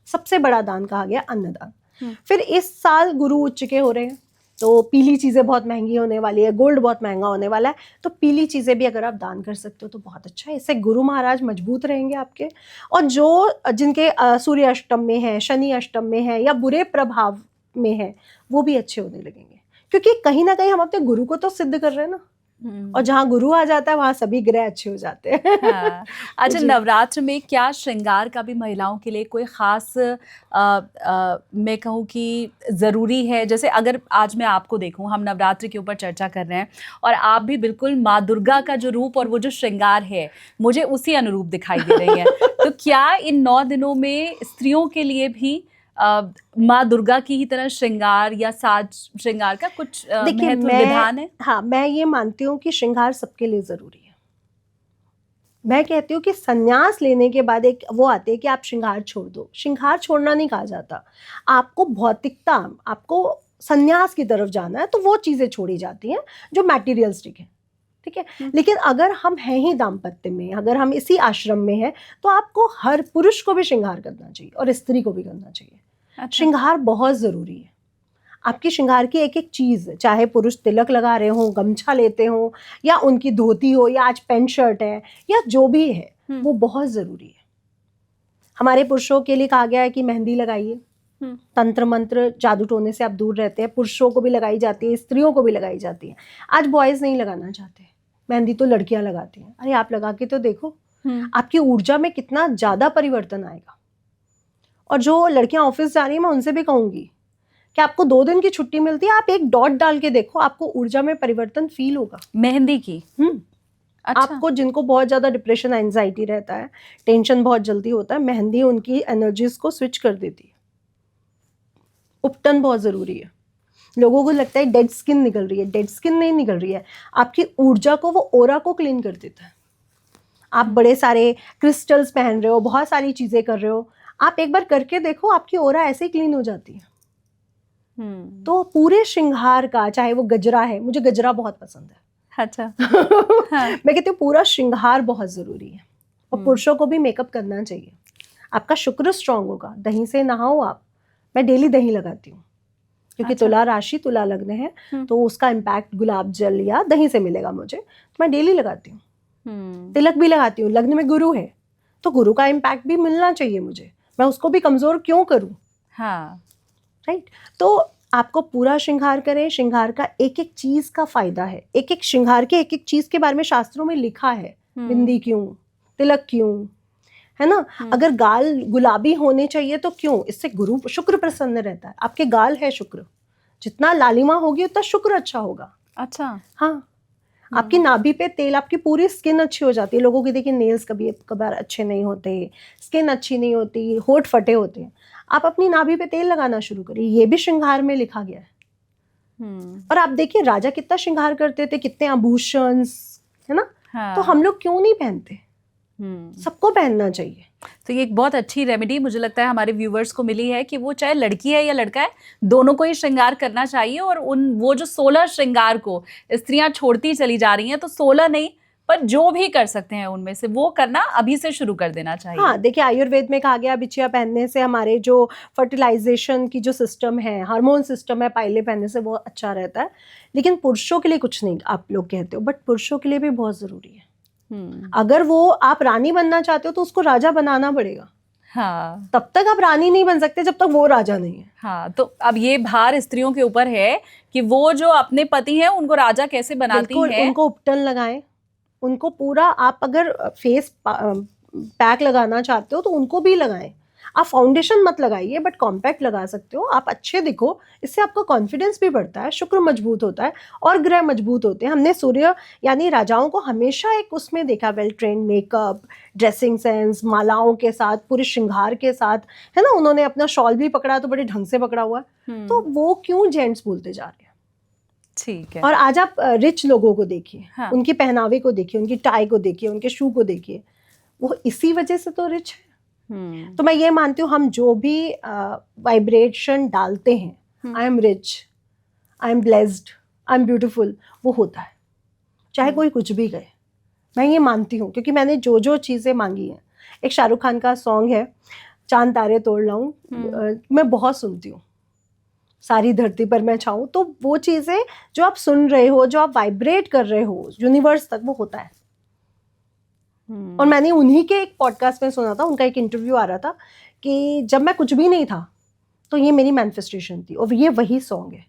S2: सबसे बड़ा दान कहा गया अन्नदान। फिर इस साल गुरु उच्च के हो रहे हैं, तो पीली चीजें बहुत महंगी होने वाली है, गोल्ड बहुत महंगा होने वाला है, तो पीली चीजें भी अगर आप दान कर सकते हो तो बहुत अच्छा है। इससे गुरु महाराज मजबूत रहेंगे आपके। और जो जिनके सूर्य अष्टम में है, शनि अष्टम में है, या बुरे प्रभाव में है, वो भी अच्छे होने लगेंगे, क्योंकि कहीं ना कहीं हम अपने गुरु को तो सिद्ध कर रहे हैं ना। और जहाँ गुरु आ जाता है वहाँ सभी ग्रह अच्छे हो जाते हैं।
S1: हाँ। अच्छा, नवरात्र में क्या श्रृंगार का भी महिलाओं के लिए कोई खास मैं कहूँ कि ज़रूरी है? जैसे अगर आज मैं आपको देखूँ, हम नवरात्र के ऊपर चर्चा कर रहे हैं और आप भी बिल्कुल माँ दुर्गा का जो रूप और वो जो श्रृंगार है मुझे उसी अनुरूप दिखाई दे रही है। तो क्या इन 9 दिनों में स्त्रियों के लिए भी माँ दुर्गा की ही तरह श्रृंगार या साज श्रृंगार का कुछ महत्व विधान है?
S2: हाँ, मैं ये मानती हूँ कि श्रृंगार सबके लिए जरूरी है। मैं कहती हूँ कि संन्यास लेने के बाद एक वो आती है कि आप श्रृंगार छोड़ दो। श्रृंगार छोड़ना नहीं कहा जाता, आपको भौतिकता, आपको संन्यास की तरफ जाना है तो वो चीज़ें छोड़ी जाती हैं जो मटेरियलिस्टिक है, ठीक है। लेकिन अगर हम हैं ही दाम्पत्य में, अगर हम इसी आश्रम में हैं, तो आपको हर पुरुष को भी श्रृंगार करना चाहिए और स्त्री को भी करना चाहिए।
S1: अच्छा।
S2: श्रृंगार बहुत ज़रूरी है। आपकी श्रृंगार की एक एक चीज़, चाहे पुरुष तिलक लगा रहे हों, गमछा लेते हों, या उनकी धोती हो, या आज पैंट शर्ट है, या जो भी है, वो बहुत ज़रूरी है। हमारे पुरुषों के लिए कहा गया है कि मेहंदी लगाइए, तंत्र मंत्र जादू टोने से आप दूर रहते हैं। पुरुषों को भी लगाई जाती है, स्त्रियों को भी लगाई जाती है। आज बॉयज़ नहीं लगाना चाहते, मेहंदी तो लड़कियां लगाती हैं। अरे आप लगा के तो देखो, आपकी ऊर्जा में कितना ज़्यादा परिवर्तन आएगा। और जो लड़कियां ऑफिस जा रही हैं, मैं उनसे भी कहूँगी कि आपको 2 दिन की छुट्टी मिलती है, आप एक डॉट डाल के देखो, आपको ऊर्जा में परिवर्तन फील होगा।
S1: मेहंदी की?
S2: अच्छा। आपको जिनको बहुत ज़्यादा डिप्रेशन, एंजाइटी रहता है, टेंशन बहुत जल्दी होता है, मेहंदी उनकी एनर्जीज को स्विच कर देती है। उपटन बहुत ज़रूरी है। लोगों को लगता है डेड स्किन निकल रही है, डेड स्किन नहीं निकल रही है, आपकी ऊर्जा को, वो ओरा को क्लीन कर देता है। आप बड़े सारे क्रिस्टल्स पहन रहे हो, बहुत सारी चीज़ें कर रहे हो, आप एक बार करके देखो, आपकी ओरा ऐसे ही क्लीन हो जाती है। तो पूरे श्रृंगार का, चाहे वो गजरा है, मुझे गजरा बहुत पसंद है।
S1: अच्छा।
S2: हाँ। मैं कहती हूँ पूरा श्रृंगार बहुत ज़रूरी है। और पुरुषों को भी मेकअप करना चाहिए। आपका शुक्र स्ट्रांग होगा, दही से नहाओ आप। मैं डेली दही लगाती हूँ क्योंकि
S1: अच्छा।
S2: तुला राशि, तुला लग्न है, तो उसका इम्पैक्ट गुलाब जल या दही से मिलेगा मुझे, तो मैं डेली लगाती हूँ। तिलक भी लगाती हूँ। लग्न में गुरु है तो गुरु का इम्पैक्ट भी मिलना चाहिए मुझे, मैं उसको भी कमज़ोर क्यों करूँ?
S1: हाँ,
S2: राइट। तो आपको पूरा श्रृंगार करें। श्रृंगार का एक एक चीज़ का फायदा है, एक एक श्रृंगार के एक एक चीज़ के बारे में शास्त्रों में लिखा है। बिंदी क्यों, तिलक क्यों, है ना। अगर गाल गुलाबी होने चाहिए तो क्यों? इससे गुरु शुक्र प्रसन्न रहता है। आपके गाल है शुक्र, जितना लालिमा होगी उतना शुक्र अच्छा होगा।
S1: अच्छा।
S2: हाँ, आपकी नाभि पे तेल, आपकी पूरी स्किन अच्छी हो जाती है। लोगों की देखिए नेल्स कभी कभार अच्छे नहीं होते, स्किन अच्छी नहीं होती, होठ फटे होते हैं, आप अपनी नाभि पे तेल लगाना शुरू करिए। ये भी श्रृंगार में लिखा गया है। और आप देखिए राजा कितना श्रृंगार करते थे, कितने आभूषण, है ना।
S1: हाँ।
S2: तो हम लोग क्यों नहीं पहनते? सबको पहनना चाहिए।
S1: तो ये एक बहुत अच्छी रेमेडी मुझे लगता है हमारे व्यूवर्स को मिली है कि वो चाहे लड़की है या लड़का है, दोनों को ही श्रृंगार करना चाहिए। और वो जो 16 श्रृंगार को स्त्रियां छोड़ती चली जा रही हैं, तो 16 नहीं पर जो भी कर सकते हैं उनमें से वो करना अभी से शुरू कर देना चाहिए।
S2: हाँ, देखिए आयुर्वेद में कहा गया बिछिया पहनने से हमारे जो फर्टिलाइजेशन की जो सिस्टम है, हार्मोन सिस्टम है, पायले पहनने से वो अच्छा रहता है। लेकिन पुरुषों के लिए कुछ नहीं, आप लोग कहते हो, बट पुरुषों के लिए भी बहुत ज़रूरी है। अगर वो आप रानी बनना चाहते हो तो उसको राजा बनाना पड़ेगा।
S1: हाँ।
S2: तब तक आप रानी नहीं बन सकते जब तक वो राजा नहीं है।
S1: हाँ, तो अब ये भार स्त्रियों के ऊपर है कि वो जो अपने पति हैं उनको राजा कैसे बनाती हैं।
S2: उनको उपटन लगाएं, उनको पूरा, आप अगर फेस पैक लगाना चाहते हो तो उनको भी लगाएं। आप फाउंडेशन मत लगाइए, बट कॉम्पैक्ट लगा सकते हो, आप अच्छे दिखो, इससे आपका कॉन्फिडेंस भी बढ़ता है, शुक्र मजबूत होता है और ग्रह मजबूत होते हैं। हमने सूर्य यानी राजाओं को हमेशा एक उसमें देखा, well trained, makeup, dressing sense, मालाओं के साथ, पूरे श्रृंगार के साथ, है ना। उन्होंने अपना शॉल भी पकड़ा तो बड़े ढंग से पकड़ा हुआ है। तो वो क्यों जेंट्स बोलते जा रहे हैं?
S1: ठीक है।
S2: और आज आप रिच लोगों को देखिए,
S1: हाँ।
S2: उनकी पहनावे को देखिए, उनकी टाई को देखिए, उनके शू को देखिए, वो इसी वजह से तो रिच है। तो मैं ये मानती हूँ हम जो भी वाइब्रेशन डालते हैं, I am rich, I am blessed, I am beautiful, वो होता है, चाहे कोई कुछ भी कहे। मैं ये मानती हूँ क्योंकि मैंने जो जो चीज़ें मांगी हैं। एक शाहरुख खान का सॉन्ग है, चांद तारे तोड़ लाऊं, मैं बहुत सुनती हूँ, सारी धरती पर मैं छाऊं। तो वो चीज़ें जो आप सुन रहे हो, जो आप वाइब्रेट कर रहे हो यूनिवर्स तक, वो होता है। और मैंने उन्हीं के एक पॉडकास्ट में सुना था, उनका एक इंटरव्यू आ रहा था कि जब मैं कुछ भी नहीं था तो ये मेरी मैनिफेस्टेशन थी, और ये वही सॉन्ग है,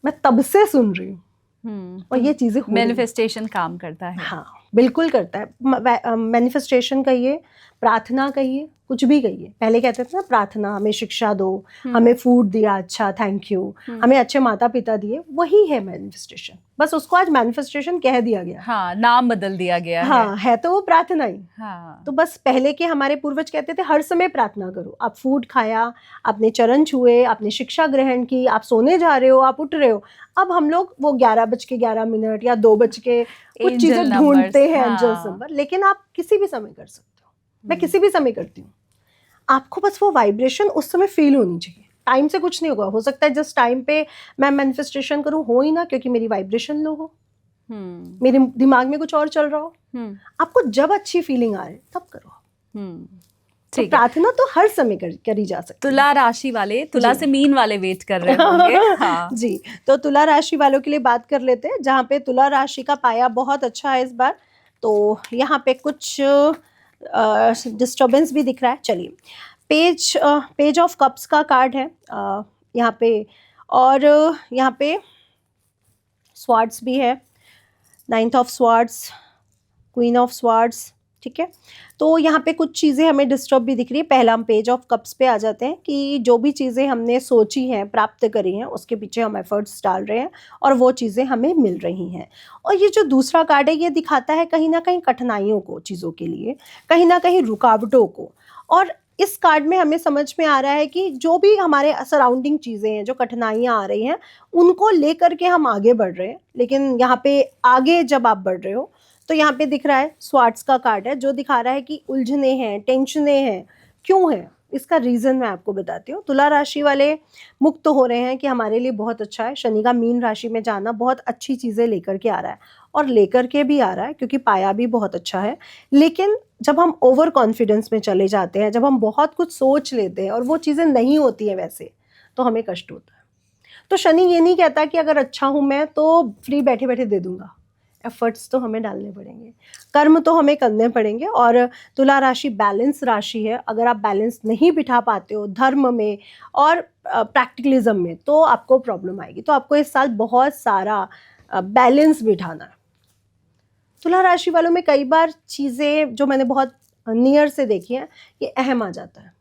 S2: मैं तब से सुन रही हूँ। और ये चीज़ें
S1: मैनिफेस्टेशन काम करता है।
S2: हाँ, बिल्कुल करता है। मैनिफेस्टेशन कहिए, प्रार्थना कहिए, कुछ भी कहिए, पहले कहते थे ना प्रार्थना, हमें शिक्षा दो, हमें फूड दिया अच्छा थैंक यू, हमें अच्छे माता पिता दिए, वही है मैनिफेस्टेशन। बस उसको आज मैनिफेस्टेशन कह दिया गया।
S1: हाँ, नाम बदल दिया गया
S2: हाँ, है तो वो प्रार्थना ही।
S1: हाँ।
S2: तो बस पहले के हमारे पूर्वज कहते थे हर समय प्रार्थना करो। आप फूड खाया, आपने चरण छुए, आपने शिक्षा ग्रहण की, आप सोने जा रहे हो, आप उठ रहे हो। अब हम लोग वो 11:11 या 2 कुछ चीजें ढूंढते हैं, एंजल्स नंबर। लेकिन आप किसी भी समय कर सकते हो, मैं किसी भी समय करती हूँ। आपको बस वो वाइब्रेशन उस समय फील होनी चाहिए। टाइम से कुछ नहीं होगा, हो सकता है जिस टाइम पे मैं मैनिफेस्टेशन करूँ हो ही ना, क्योंकि मेरी वाइब्रेशन लो हो, मेरे दिमाग में कुछ और चल रहा हो। आपको जब अच्छी फीलिंग आ रही तब करो। तो प्रार्थना तो हर समय करी जा सकती है।
S1: तुला राशि वाले, तुला से मीन वाले वेट कर रहे होंगे। हाँ।
S2: जी, तो तुला राशि वालों के लिए बात कर लेते हैं, जहाँ पे तुला राशि का पाया बहुत अच्छा है इस बार। तो यहाँ पे कुछ डिस्टर्बेंस भी दिख रहा है। चलिए, पेज ऑफ कप्स का कार्ड है यहाँ पे, और यहाँ पे स्वार्ड्स भी है, 9th of swords, queen of swords, ठीक है। तो यहाँ पे कुछ चीज़ें हमें डिस्टर्ब भी दिख रही है। पहला हम पेज ऑफ कप्स पे आ जाते हैं कि जो भी चीज़ें हमने सोची हैं, प्राप्त करी हैं, उसके पीछे हम एफर्ट्स डाल रहे हैं और वो चीज़ें हमें मिल रही हैं। और ये जो दूसरा कार्ड है, ये दिखाता है कहीं ना कहीं कठिनाइयों को, चीज़ों के लिए कहीं ना कहीं रुकावटों को। और इस कार्ड में हमें समझ में आ रहा है कि जो भी हमारे सराउंडिंग चीज़ें हैं, जो कठिनाइयाँ आ रही हैं, उनको लेकर के हम आगे बढ़ रहे हैं। लेकिन यहाँ पे आगे जब आप बढ़ रहे हो तो यहाँ पे दिख रहा है स्वार्ड्स का कार्ड है, जो दिखा रहा है कि उलझने हैं, टेंशनें हैं। क्यों है? इसका रीज़न मैं आपको बताती हूँ। तुला राशि वाले मुक्त हो रहे हैं कि हमारे लिए बहुत अच्छा है। शनि का मीन राशि में जाना बहुत अच्छी चीज़ें लेकर के आ रहा है, और लेकर के भी आ रहा है क्योंकि पाया भी बहुत अच्छा है। लेकिन जब हम ओवर कॉन्फिडेंस में चले जाते हैं, जब हम बहुत कुछ सोच लेते हैं और वो चीज़ें नहीं होती हैं वैसे, तो हमें कष्ट होता है। तो शनि ये नहीं कहता कि अगर अच्छा हूँ मैं तो फ्री बैठे बैठे दे दूंगा। एफर्ट्स तो हमें डालने पड़ेंगे, कर्म तो हमें करने पड़ेंगे। और तुला राशि बैलेंस राशि है। अगर आप बैलेंस नहीं बिठा पाते हो धर्म में और प्रैक्टिकलिज्म में, तो आपको प्रॉब्लम आएगी। तो आपको इस साल बहुत सारा बैलेंस बिठाना है। तुला राशि वालों में कई बार चीज़ें जो मैंने बहुत नियर से देखी हैं, ये अहम आ जाता है।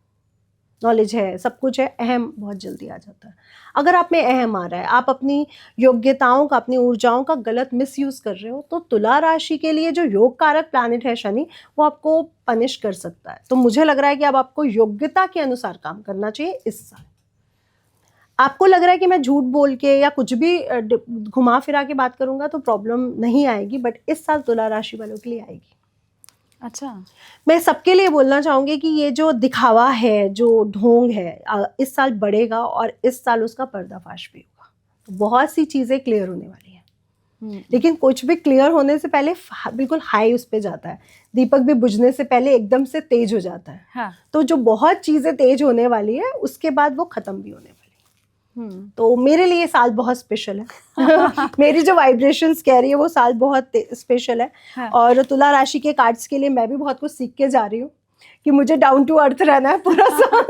S2: नॉलेज है, सब कुछ है, अहम बहुत जल्दी आ जाता है। अगर आप में अहम आ रहा है, आप अपनी योग्यताओं का, अपनी ऊर्जाओं का गलत मिसयूज कर रहे हो, तो तुला राशि के लिए जो योग कारक प्लैनेट है शनि, वो आपको पनिश कर सकता है। तो मुझे लग रहा है कि अब आपको योग्यता के अनुसार काम करना चाहिए इस साल। आपको लग रहा है कि मैं झूठ बोल के या कुछ भी घुमा फिरा के बात करूंगा तो प्रॉब्लम नहीं आएगी, बट इस साल तुला राशि वालों के लिए आएगी।
S1: अच्छा,
S2: मैं सबके लिए बोलना चाहूँगी कि ये जो दिखावा है, जो ढोंग है, इस साल बढ़ेगा और इस साल उसका पर्दाफाश भी होगा। तो बहुत सी चीज़ें क्लियर होने वाली हैं। लेकिन कुछ भी क्लियर होने से पहले बिल्कुल हाई उस पे जाता है। दीपक भी बुझने से पहले एकदम से तेज हो जाता है।
S1: हाँ।
S2: तो जो बहुत चीज़ें तेज होने वाली है, उसके बाद वो ख़त्म भी होने वाली है। तो मेरे लिए साल बहुत स्पेशल है। मेरी जो वाइब्रेशंस कह रही है वो साल बहुत स्पेशल है।
S1: हाँ।
S2: और तुला राशि के कार्ड्स के लिए मैं भी बहुत कुछ सीख के जा रही हूँ कि मुझे डाउन टू अर्थ रहना है पूरा साल।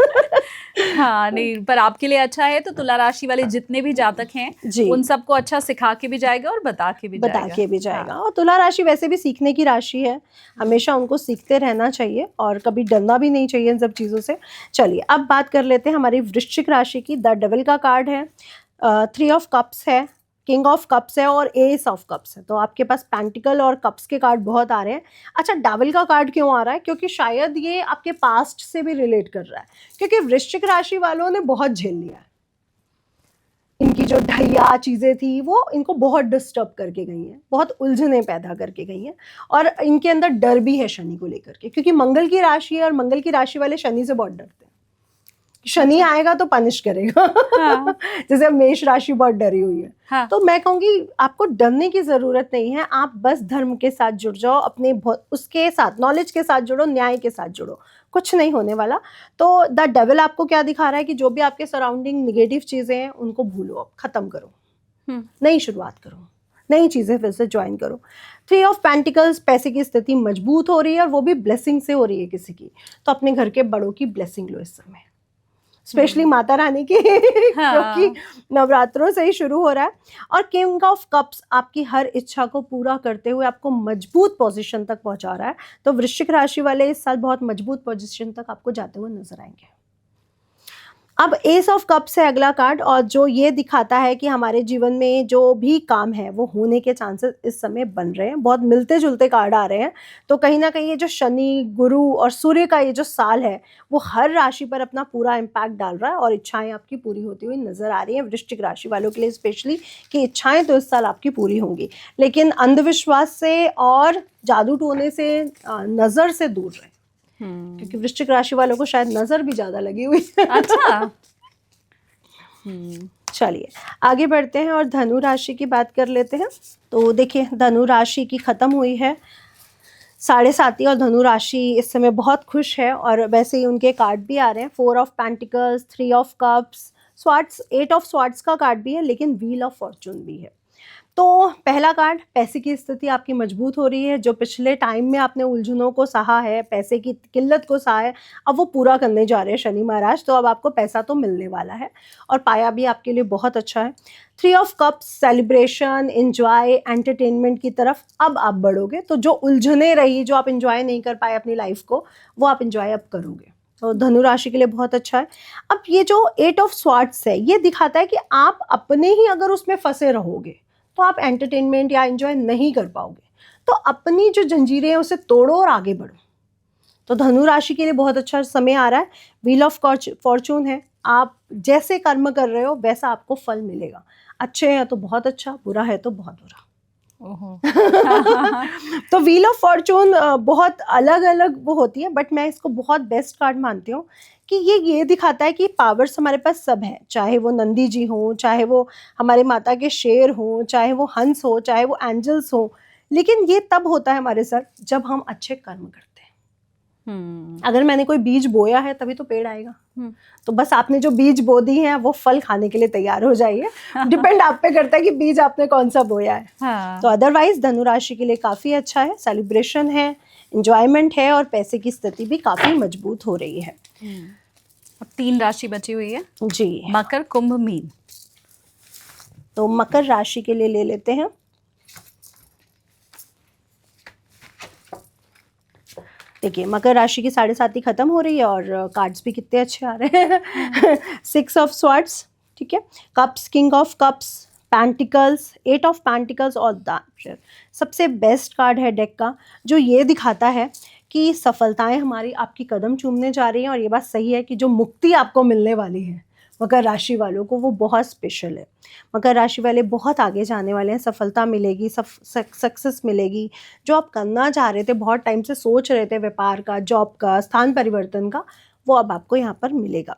S1: हाँ, नहीं, पर आपके लिए अच्छा है। तो तुला राशि वाले जितने भी जातक हैं, उन सबको अच्छा सिखा के भी जाएगा और बता के भी जाएगा।
S2: हाँ। और तुला राशि वैसे भी सीखने की राशि है, हमेशा उनको सीखते रहना चाहिए और कभी डरना भी नहीं चाहिए इन सब चीज़ों से। चलिए, अब बात कर लेते हैं हमारी वृश्चिक राशि की। द डेविल का कार्ड है, 3 ऑफ कप्स है, किंग ऑफ कप्स है और एस ऑफ कप्स है। तो आपके पास पेंटिकल और कप्स के कार्ड बहुत आ रहे हैं। अच्छा, डेविल का कार्ड क्यों आ रहा है? क्योंकि शायद ये आपके पास्ट से भी रिलेट कर रहा है, क्योंकि वृश्चिक राशि वालों ने बहुत झेल लिया है। इनकी जो ढैया चीज़ें थी वो इनको बहुत डिस्टर्ब करके गई हैं, बहुत उलझने पैदा करके गई हैं। और इनके अंदर डर भी है शनि को लेकर के, क्योंकि मंगल की राशि है और मंगल की राशि वाले शनि से बहुत डरते हैं। शनि आएगा तो पनिश करेगा। हाँ। जैसे मेष राशि बहुत डरी हुई है। हाँ। तो मैं कहूँगी आपको डरने की जरूरत नहीं है। आप बस धर्म के साथ जुड़ जाओ, अपने उसके साथ नॉलेज के साथ जुड़ो, न्याय के साथ जुड़ो, कुछ नहीं होने वाला। तो द डेविल आपको क्या दिखा रहा है कि जो भी आपके सराउंडिंग निगेटिव चीजें हैं उनको भूलो, खत्म करो, नई शुरुआत करो, नई चीजें फिर से ज्वाइन करो। 3 ऑफ पेंटिकल्स, पैसे की स्थिति मजबूत हो रही है और वो भी ब्लेसिंग से हो रही है किसी की। तो अपने घर के बड़ों की ब्लेसिंग लो इस समय। स्पेशली माता रानी की क्योंकि नवरात्रों से ही शुरू हो रहा है। और किंग ऑफ कप्स आपकी हर इच्छा को पूरा करते हुए आपको मजबूत पोजीशन तक पहुंचा रहा है। तो वृश्चिक राशि वाले इस साल बहुत मजबूत पोजीशन तक आपको जाते हुए नजर आएंगे। अब एस ऑफ कप्स है अगला कार्ड, और जो ये दिखाता है कि हमारे जीवन में जो भी काम है वो होने के चांसेस इस समय बन रहे हैं। बहुत मिलते जुलते कार्ड आ रहे हैं। तो कहीं ना कहीं ये जो शनि, गुरु और सूर्य का ये जो साल है वो हर राशि पर अपना पूरा इम्पैक्ट डाल रहा है और इच्छाएं आपकी पूरी होती हुई नजर आ रही हैं वृश्चिक राशि वालों के लिए स्पेशली, कि इच्छाएं तो इस साल आपकी पूरी होंगी, लेकिन अंधविश्वास से और जादू टोने से नजर से दूर रहे, क्योंकि वृश्चिक राशि वालों को शायद नजर भी ज्यादा लगी हुई है।
S1: अच्छा।
S2: चलिए आगे बढ़ते हैं और धनु राशि की बात कर लेते हैं। तो देखिए धनु राशि की खत्म हुई है 7.5, और धनु राशि इस समय बहुत खुश है। और वैसे ही उनके कार्ड भी आ रहे हैं, 4 of pentacles, 3 of cups, swords, 8 of swords का कार्ड भी है, लेकिन व्हील ऑफ फॉर्चून भी है। तो पहला कार्ड, पैसे की स्थिति आपकी मजबूत हो रही है। जो पिछले टाइम में आपने उलझनों को सहा है, पैसे की किल्लत को सहा है, अब वो पूरा करने जा रहे हैं शनि महाराज। तो अब आपको पैसा तो मिलने वाला है और पाया भी आपके लिए बहुत अच्छा है। 3 of cups, celebration, enjoy, entertainment की तरफ अब आप बढ़ोगे। तो जो उलझने रही, जो आप एंजॉय नहीं कर पाए अपनी लाइफ को, वो आप एंजॉय अब करोगे। तो धनु राशि के लिए बहुत अच्छा है। अब ये जो 8 ऑफ स्वार्ड्स है, ये दिखाता है कि आप अपने ही अगर उसमें फंसे रहोगे तो आप एंटरटेनमेंट या एंजॉय नहीं कर पाओगे। तो अपनी जो जंजीरें हैं उसे तोड़ो और आगे बढ़ो। तो धनु राशि के लिए बहुत अच्छा समय आ रहा है। व्हील ऑफ फॉर्चून है, आप जैसे कर्म कर रहे हो वैसा आपको फल मिलेगा। अच्छे हैं तो बहुत अच्छा, बुरा है तो बहुत बुरा। तो व्हील ऑफ फॉर्चून बहुत अलग अलग वो होती है, बट मैं इसको बहुत बेस्ट कार्ड मानती हूँ कि ये दिखाता है कि पावर्स हमारे पास सब हैं, चाहे वो नंदी जी हों, चाहे वो हमारे माता के शेर हों, चाहे वो हंस हो, चाहे वो एंजल्स हों, लेकिन ये तब होता है हमारे साथ जब हम अच्छे कर्म करते हैं। अगर मैंने कोई बीज बोया है तभी तो पेड़ आएगा। तो बस आपने जो बीज बो दी है वो फल खाने के लिए तैयार हो जाइए। डिपेंड आप पे करता है कि बीज आपने कौन सा बोया है।
S1: हाँ।
S2: तो अदरवाइज धनु राशि के लिए काफी अच्छा है, सेलिब्रेशन है, एंजॉयमेंट है और पैसे की स्थिति भी काफी मजबूत हो रही है।
S1: अब 3 राशि बची हुई है
S2: जी,
S1: मकर, कुंभ, मीन।
S2: तो मकर राशि के लिए ले लेते हैं। देखिए मकर राशि की 7.5 खत्म हो रही है और कार्ड्स भी कितने अच्छे आ रहे हैं। 6 ऑफ स्वार्ड्स, ठीक है, cups, king of cups, pentacles, 8 of pentacles और द सबसे बेस्ट कार्ड है डेक का, जो ये दिखाता है कि सफलताएं हमारी आपकी कदम चूमने जा रही हैं। और ये बात सही है कि जो मुक्ति आपको मिलने वाली है मकर राशि वालों को, वो बहुत स्पेशल है। मकर राशि वाले बहुत आगे जाने वाले हैं, सफलता मिलेगी, सक्सेस मिलेगी। जो आप करना चाह रहे थे, बहुत टाइम से सोच रहे थे, व्यापार का, जॉब का, स्थान परिवर्तन का, वो अब आपको यहाँ पर मिलेगा।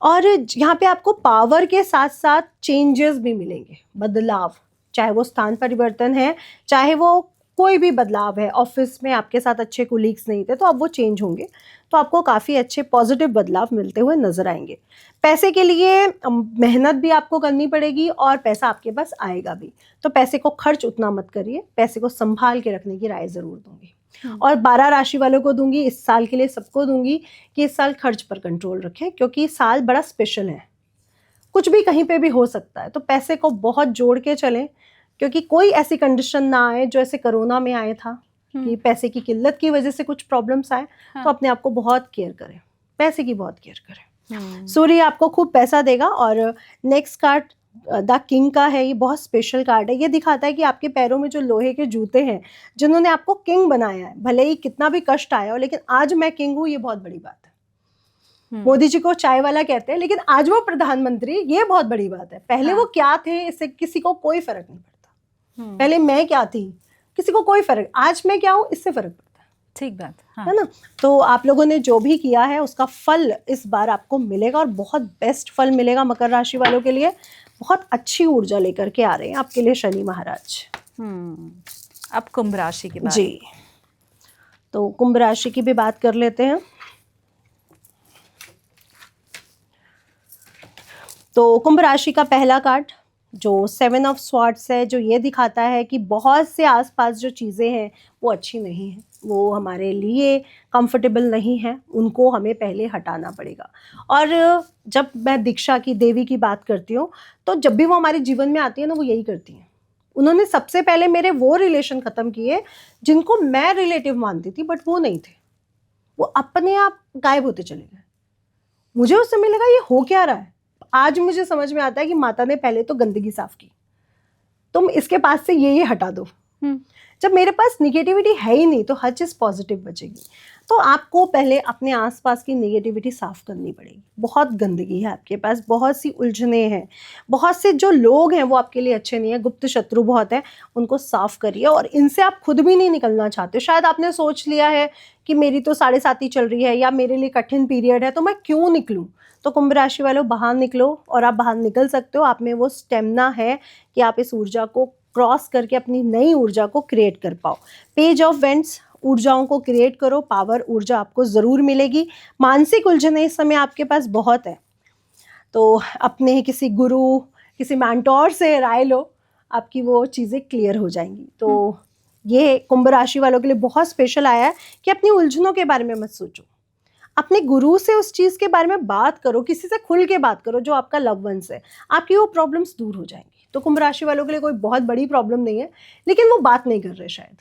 S2: और यहाँ पे आपको पावर के साथ साथ चेंजेस भी मिलेंगे, बदलाव, चाहे वो स्थान परिवर्तन है, चाहे वो कोई भी बदलाव है। ऑफिस में आपके साथ अच्छे कोलीग्स नहीं थे तो अब वो चेंज होंगे, तो आपको काफ़ी अच्छे पॉजिटिव बदलाव मिलते हुए नजर आएंगे। पैसे के लिए मेहनत भी आपको करनी पड़ेगी और पैसा आपके पास आएगा भी। तो पैसे को खर्च उतना मत करिए, पैसे को संभाल के रखने की राय ज़रूर दूंगी। और 12 राशि वालों को दूंगी, इस साल के लिए सबको दूंगी कि इस साल खर्च पर कंट्रोल रखें, क्योंकि साल बड़ा स्पेशल है, कुछ भी कहीं पे भी हो सकता है। तो पैसे को बहुत जोड़ के चलें, क्योंकि कोई ऐसी कंडीशन ना आए जो ऐसे कोरोना में आए था कि पैसे की किल्लत की वजह से कुछ प्रॉब्लम्स आए। तो अपने आप को बहुत केयर करें, पैसे की बहुत केयर करें। सूर्य आपको खूब पैसा देगा। और नेक्स्ट कार्ड द किंग का है, ये बहुत स्पेशल कार्ड है। ये दिखाता है कि आपके पैरों में जो लोहे के जूते हैं, जिन्होंने आपको किंग बनाया है, भले ही कितना भी कष्ट आया हो, लेकिन आज मैं किंग हूँ, ये बहुत बड़ी बात है। मोदी जी को चाय वाला कहते हैं, लेकिन आज वो प्रधानमंत्री, ये बहुत बड़ी बात है। पहले वो क्या थे, इससे किसी को कोई फर्क नहीं पड़ता। पहले मैं क्या थी, किसी को कोई फर्क, आज मैं क्या हूँ, इससे फर्क पड़ता है।
S1: ठीक बात
S2: है ना। तो आप लोगों ने जो भी किया है उसका फल इस बार आपको मिलेगा, और बहुत बेस्ट फल मिलेगा मकर राशि वालों के लिए। बहुत अच्छी ऊर्जा लेकर के आ रहे हैं आपके लिए शनि महाराज।
S1: अब कुंभ राशि की बात।
S2: जी, तो कुंभ राशि की भी बात कर लेते हैं। तो कुंभ राशि का पहला कार्ड जो 7 ऑफ स्वॉर्ड्स है, जो ये दिखाता है कि बहुत से आसपास जो चीज़ें हैं वो अच्छी नहीं हैं, वो हमारे लिए कंफर्टेबल नहीं है, उनको हमें पहले हटाना पड़ेगा। और जब मैं दीक्षा की, देवी की बात करती हूँ, तो जब भी वो हमारे जीवन में आती है ना, वो यही करती हैं। उन्होंने सबसे पहले मेरे वो रिलेशन ख़त्म किए जिनको मैं रिलेटिव मानती थी, बट वो नहीं थे, वो अपने आप गायब होते चले गए। मुझे उस समय लगा ये हो क्या रहा है। आज मुझे समझ में आता है कि माता ने पहले तो गंदगी साफ की, तुम इसके पास से ये हटा दो। जब मेरे पास निगेटिविटी है ही नहीं तो हर चीज़ पॉजिटिव बचेगी। तो आपको पहले अपने आसपास की निगेटिविटी साफ करनी पड़ेगी। बहुत गंदगी है आपके पास, बहुत सी उलझने हैं, बहुत से जो लोग हैं वो आपके लिए अच्छे नहीं है, गुप्त शत्रु बहुत है, उनको साफ करिए। और इनसे आप खुद भी नहीं निकलना चाहते, शायद आपने सोच लिया है कि मेरी तो 7.5 चल रही है या मेरे लिए कठिन पीरियड है, तो मैं क्यों निकलूं। तो कुंभ राशि वालों, बाहर निकलो, और आप बाहर निकल सकते हो। आप में वो स्टेमिना है कि आप इस ऊर्जा को क्रॉस करके अपनी नई ऊर्जा को क्रिएट कर पाओ। पेज ऑफ वेंट्स, ऊर्जाओं को क्रिएट करो, पावर ऊर्जा आपको ज़रूर मिलेगी। मानसिक उलझने इस समय आपके पास बहुत है, तो अपने किसी गुरु, किसी मेंटोर से राय लो, आपकी वो चीज़ें क्लियर हो जाएंगी। तो ये कुंभ राशि वालों के लिए बहुत स्पेशल आया है कि अपनी उलझनों के बारे में मत सोचो, अपने गुरु से उस चीज़ के बारे में बात करो, किसी से खुल के बात करो जो आपका लव वंस है, आपकी वो प्रॉब्लम्स दूर हो जाएंगी। तो कुंभ राशि वालों के लिए कोई बहुत बड़ी प्रॉब्लम नहीं है, लेकिन वो बात नहीं कर रहे शायद,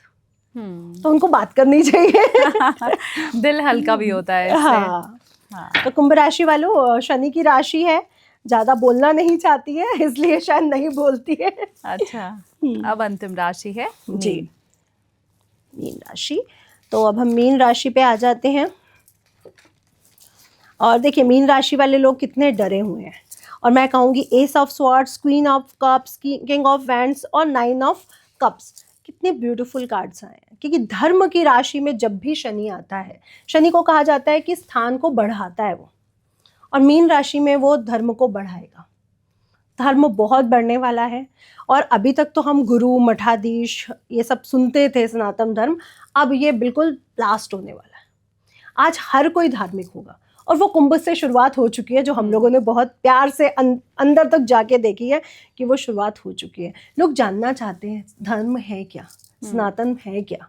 S2: तो उनको बात करनी चाहिए।
S1: दिल हल्का भी होता है इससे।
S2: हाँ। तो कुंभ राशि वालों, शनि की राशि है, ज़्यादा बोलना नहीं चाहती है, इसलिए शायद नहीं बोलती है।
S1: अच्छा, अब अंतिम राशि है
S2: जी, मीन राशि। तो अब हम मीन राशि पे आ जाते हैं। और देखिए मीन राशि वाले लोग कितने डरे हुए हैं, और मैं कहूँगी S of swords, queen of cups, king of wands और 9 ऑफ कप्स, कितने ब्यूटीफुल कार्ड्स आए हैं। क्योंकि धर्म की राशि में जब भी शनि आता है, शनि को कहा जाता है कि स्थान को बढ़ाता है वो, और मीन राशि में वो धर्म को बढ़ाएगा। धर्म बहुत बढ़ने वाला है, और अभी तक तो हम गुरु, मठाधीश ये सब सुनते थे, सनातन धर्म, अब ये बिल्कुल लास्ट होने वाला है। आज हर कोई धार्मिक होगा, और वो कुंभ से शुरुआत हो चुकी है, जो हम लोगों ने बहुत प्यार से अंदर तक जाके देखी है कि वो शुरुआत हो चुकी है। लोग जानना चाहते हैं धर्म है क्या, सनातन है क्या,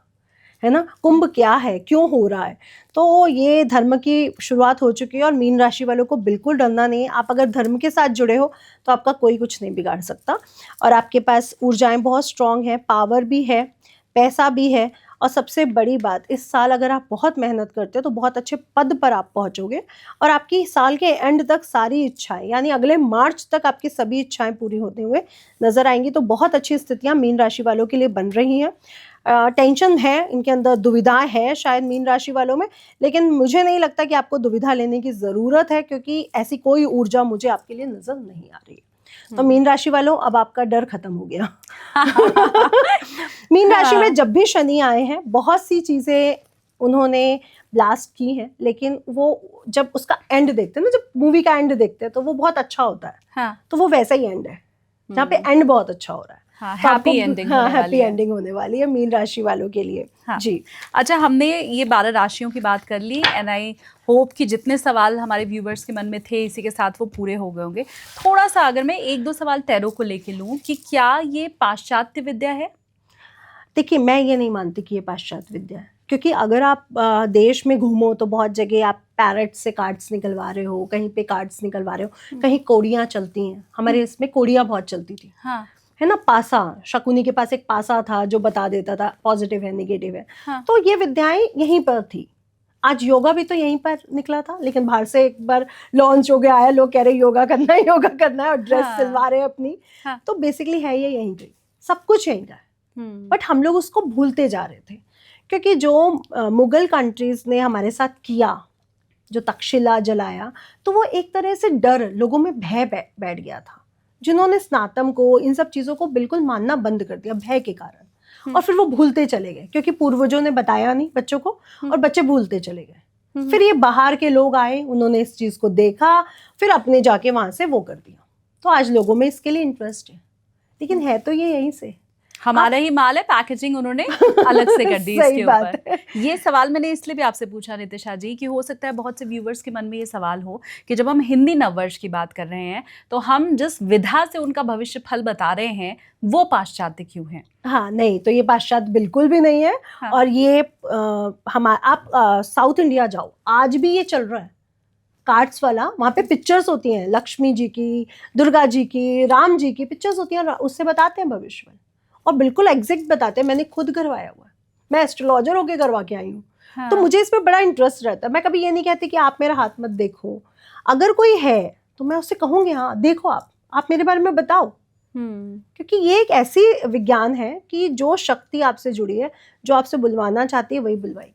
S2: है ना, कुंभ क्या है, क्यों हो रहा है। तो ये धर्म की शुरुआत हो चुकी है, और मीन राशि वालों को बिल्कुल डरना नहीं है। आप अगर धर्म के साथ जुड़े हो तो आपका कोई कुछ नहीं बिगाड़ सकता, और आपके पास ऊर्जाएं बहुत स्ट्रांग हैं, पावर भी है, पैसा भी है, और सबसे बड़ी बात, इस साल अगर आप बहुत मेहनत करते हो तो बहुत अच्छे पद पर आप पहुंचोगे, और आपकी साल के एंड तक सारी इच्छाएं, यानी अगले मार्च तक आपकी सभी इच्छाएं पूरी होते हुए नजर आएंगी। तो बहुत अच्छी स्थितियां मीन राशि वालों के लिए बन रही हैं। टेंशन है, इनके अंदर दुविधा है शायद मीन राशि वालों में, लेकिन मुझे नहीं लगता कि आपको दुविधा लेने की ज़रूरत है, क्योंकि ऐसी कोई ऊर्जा मुझे आपके लिए नज़र नहीं आ रही है। तो मीन राशि वालों, अब आपका डर खत्म हो गया। मीन राशि में जब भी शनि आए हैं, बहुत सी चीज़ें उन्होंने ब्लास्ट की हैं, लेकिन वो जब उसका एंड देखते हैं ना, जब मूवी का एंड देखते हैं तो वो बहुत अच्छा होता है।
S1: हाँ।
S2: तो वो वैसा ही एंड है, जहाँ पे एंड बहुत अच्छा हो रहा है।
S1: हैप्पी एंडिंग होने वाली है।
S2: हैप्पी एंडिंग होने वाली है मीन राशि वालों के लिए।
S1: हाँ।
S2: जी,
S1: अच्छा, हमने ये 12 राशियों की बात कर ली, एंड आई होप कि जितने सवाल हमारे व्यूवर्स के मन में थे इसी के साथ वो पूरे हो गए होंगे। थोड़ा सा अगर मैं 1-2 सवाल टैरो को लेके लूँ कि क्या ये पाश्चात्य विद्या है?
S2: देखिए मैं ये नहीं मानती कि ये पाश्चात्य विद्या है, क्योंकि अगर आप देश में घूमो तो बहुत जगह आप पैरेट से कार्ड्स निकलवा रहे हो, कहीं पे कार्ड्स निकलवा रहे हो, कहीं कोड़ियाँ चलती हैं। हमारे इसमें कोड़ियाँ बहुत चलती थी,
S1: हाँ।
S2: है ना, पासा, शकुनी के पास एक पासा था जो बता देता था पॉजिटिव है, नेगेटिव है।
S1: हाँ।
S2: तो ये विद्याएं यहीं पर थी। आज योगा भी तो यहीं पर निकला था, लेकिन बाहर से एक बार लॉन्च हो गया आया, लोग कह रहे योगा करना है और ड्रेस
S1: हाँ।
S2: सिलवा रहे हैं अपनी।
S1: हाँ।
S2: तो बेसिकली है ये यहीं पे, सब कुछ यहीं का है, बट हम लोग उसको भूलते जा रहे थे, क्योंकि जो मुगल कंट्रीज ने हमारे साथ किया, जो तक्षशिला जलाया, तो वो एक तरह से डर, लोगों में भय बैठ गया था, जिन्होंने स्नातम को, इन सब चीज़ों को बिल्कुल मानना बंद कर दिया भय के कारण, और फिर वो भूलते चले गए, क्योंकि पूर्वजों ने बताया नहीं बच्चों को, और बच्चे भूलते चले गए। फिर ये बाहर के लोग आए, उन्होंने इस चीज़ को देखा, फिर अपने जाके वहाँ से वो कर दिया। तो आज लोगों में इसके लिए इंटरेस्ट है, लेकिन है तो ये यहीं से।
S1: हमारा ही माल है, पैकेजिंग उन्होंने अलग से कर दी
S2: सही
S1: इसके
S2: बात
S1: ऊपर। ये सवाल मैंने इसलिए भी आपसे पूछा नितिशा जी कि हो सकता है बहुत से व्यूवर्स के मन में ये सवाल हो कि जब हम हिंदी नववर्ष की बात कर रहे हैं तो हम जिस विधा से उनका भविष्य फल बता रहे हैं वो पाश्चात्य क्यों है?
S2: हाँ, नहीं, तो ये पाश्चात्य बिल्कुल भी नहीं है।
S1: हाँ।
S2: और ये आप साउथ इंडिया जाओ, आज भी ये चल रहा है कार्ड्स वाला। वहाँ पे पिक्चर्स होती हैं, लक्ष्मी जी की, दुर्गा जी की, राम जी की पिक्चर्स होती हैं, उससे बताते हैं भविष्य में, और बिल्कुल एग्जैक्ट बताते हैं। मैंने खुद करवाया हुआ है, मैं एस्ट्रोलॉजर होके करवा के आई हूँ।
S1: हाँ।
S2: तो मुझे इसमें बड़ा इंटरेस्ट रहता है। मैं कभी ये नहीं कहती कि आप मेरा हाथ मत देखो, अगर कोई है तो मैं उससे कहूँगी हाँ देखो, आप मेरे बारे में बताओ, क्योंकि ये एक ऐसी विज्ञान है कि जो शक्ति आपसे जुड़ी है, जो आपसे बुलवाना चाहती है वही बुलवाएगी।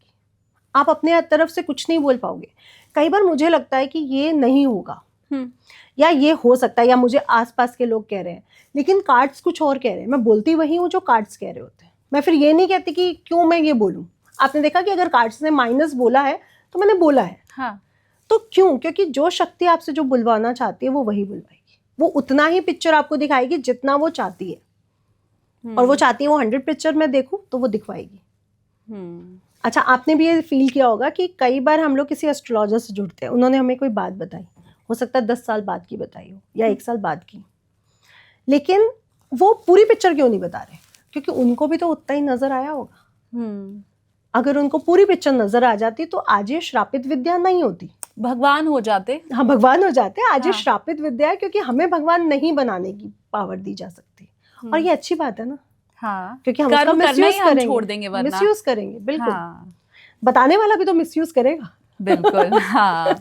S2: आप अपने तरफ से कुछ नहीं बोल पाओगे। कई बार मुझे लगता है कि ये नहीं होगा, या ये हो सकता है, या मुझे आसपास के लोग कह रहे हैं, लेकिन कार्ड्स कुछ और कह रहे हैं। मैं बोलती वही हूँ जो कार्ड्स कह रहे होते हैं। मैं फिर ये नहीं कहती कि क्यों मैं ये बोलूँ। आपने देखा कि अगर कार्ड्स ने माइनस बोला है तो मैंने बोला है।
S1: हाँ।
S2: तो क्यों? क्योंकि जो शक्ति आपसे जो बुलवाना चाहती है वो वही बुलवाएगी। वो उतना ही पिक्चर आपको दिखाएगी जितना वो चाहती है, और वो चाहती है वो 100 पिक्चर में देखूं तो वो दिखवाएगी। अच्छा, आपने भी ये फील किया होगा कि कई बार हम लोग किसी एस्ट्रोलॉजर से जुड़ते हैं, उन्होंने हमें कोई बात बताई, हो सकता है 10 साल बाद की बताई हो या 1 साल बाद की, लेकिन वो पूरी पिक्चर क्यों नहीं बता रहे? क्योंकि उनको भी तो उतना ही नजर आया होगा। अगर उनको पूरी पिक्चर नजर आ जाती तो आज ये श्रापित विद्या नहीं होती,
S1: भगवान हो जाते।
S2: हाँ, भगवान हो जाते। आज ये
S1: हाँ।
S2: श्रापित विद्या है, क्योंकि हमें भगवान नहीं बनाने की पावर दी जा सकती। और ये अच्छी बात है ना,
S1: हाँ,
S2: क्योंकि हम
S1: कर्म
S2: उसका
S1: करना ही
S2: मिसयूज
S1: हम
S2: करेंगे,
S1: छोड़ देंगे वरना।
S2: मिसयूज करेंगे, बिल्कुल।
S1: हाँ।
S2: बताने वाला भी तो मिसयूज करेगा।
S1: बिल्कुल। हाँ।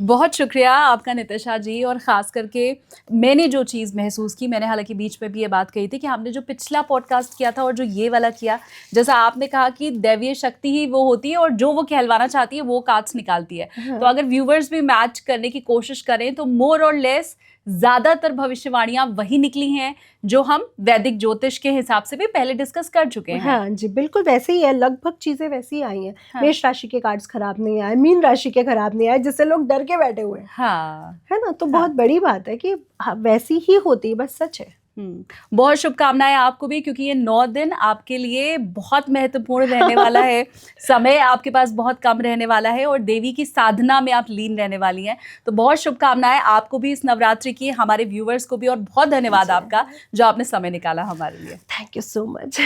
S1: बहुत शुक्रिया आपका नितिशा जी। और ख़ास करके मैंने जो चीज़ महसूस की, मैंने हालांकि बीच में भी ये बात कही थी कि हमने जो पिछला पॉडकास्ट किया था और जो ये वाला किया, जैसा आपने कहा कि दैवीय शक्ति ही वो होती है और जो वो कहलवाना चाहती है वो कार्ड्स निकालती है।
S2: हाँ।
S1: तो अगर व्यूवर्स भी मैच करने की कोशिश करें तो मोर और लेस ज़्यादातर भविष्यवाणियाँ वही निकली हैं जो हम वैदिक ज्योतिष के हिसाब से भी पहले डिस्कस कर चुके हैं।
S2: हाँ जी, बिल्कुल वैसे ही है, लगभग चीजें वैसी ही आई हैं।
S1: हाँ।
S2: मेष राशि के कार्ड्स खराब नहीं आए, मीन राशि के खराब नहीं आए, जिससे लोग डर के बैठे हुए हैं।
S1: हाँ।
S2: है ना, तो बहुत बड़ी बात है कि वैसी ही होती है, बस सच है।
S1: बहुत शुभकामनाएं आपको भी, क्योंकि ये 9 दिन आपके लिए बहुत महत्वपूर्ण रहने वाला है। समय आपके पास बहुत कम रहने वाला है और देवी की साधना में आप लीन रहने वाली हैं। तो बहुत शुभकामनाएं आपको भी इस नवरात्रि की, हमारे व्यूवर्स को भी, और बहुत धन्यवाद आपका जो आपने समय निकाला हमारे लिए।
S2: Thank you so much.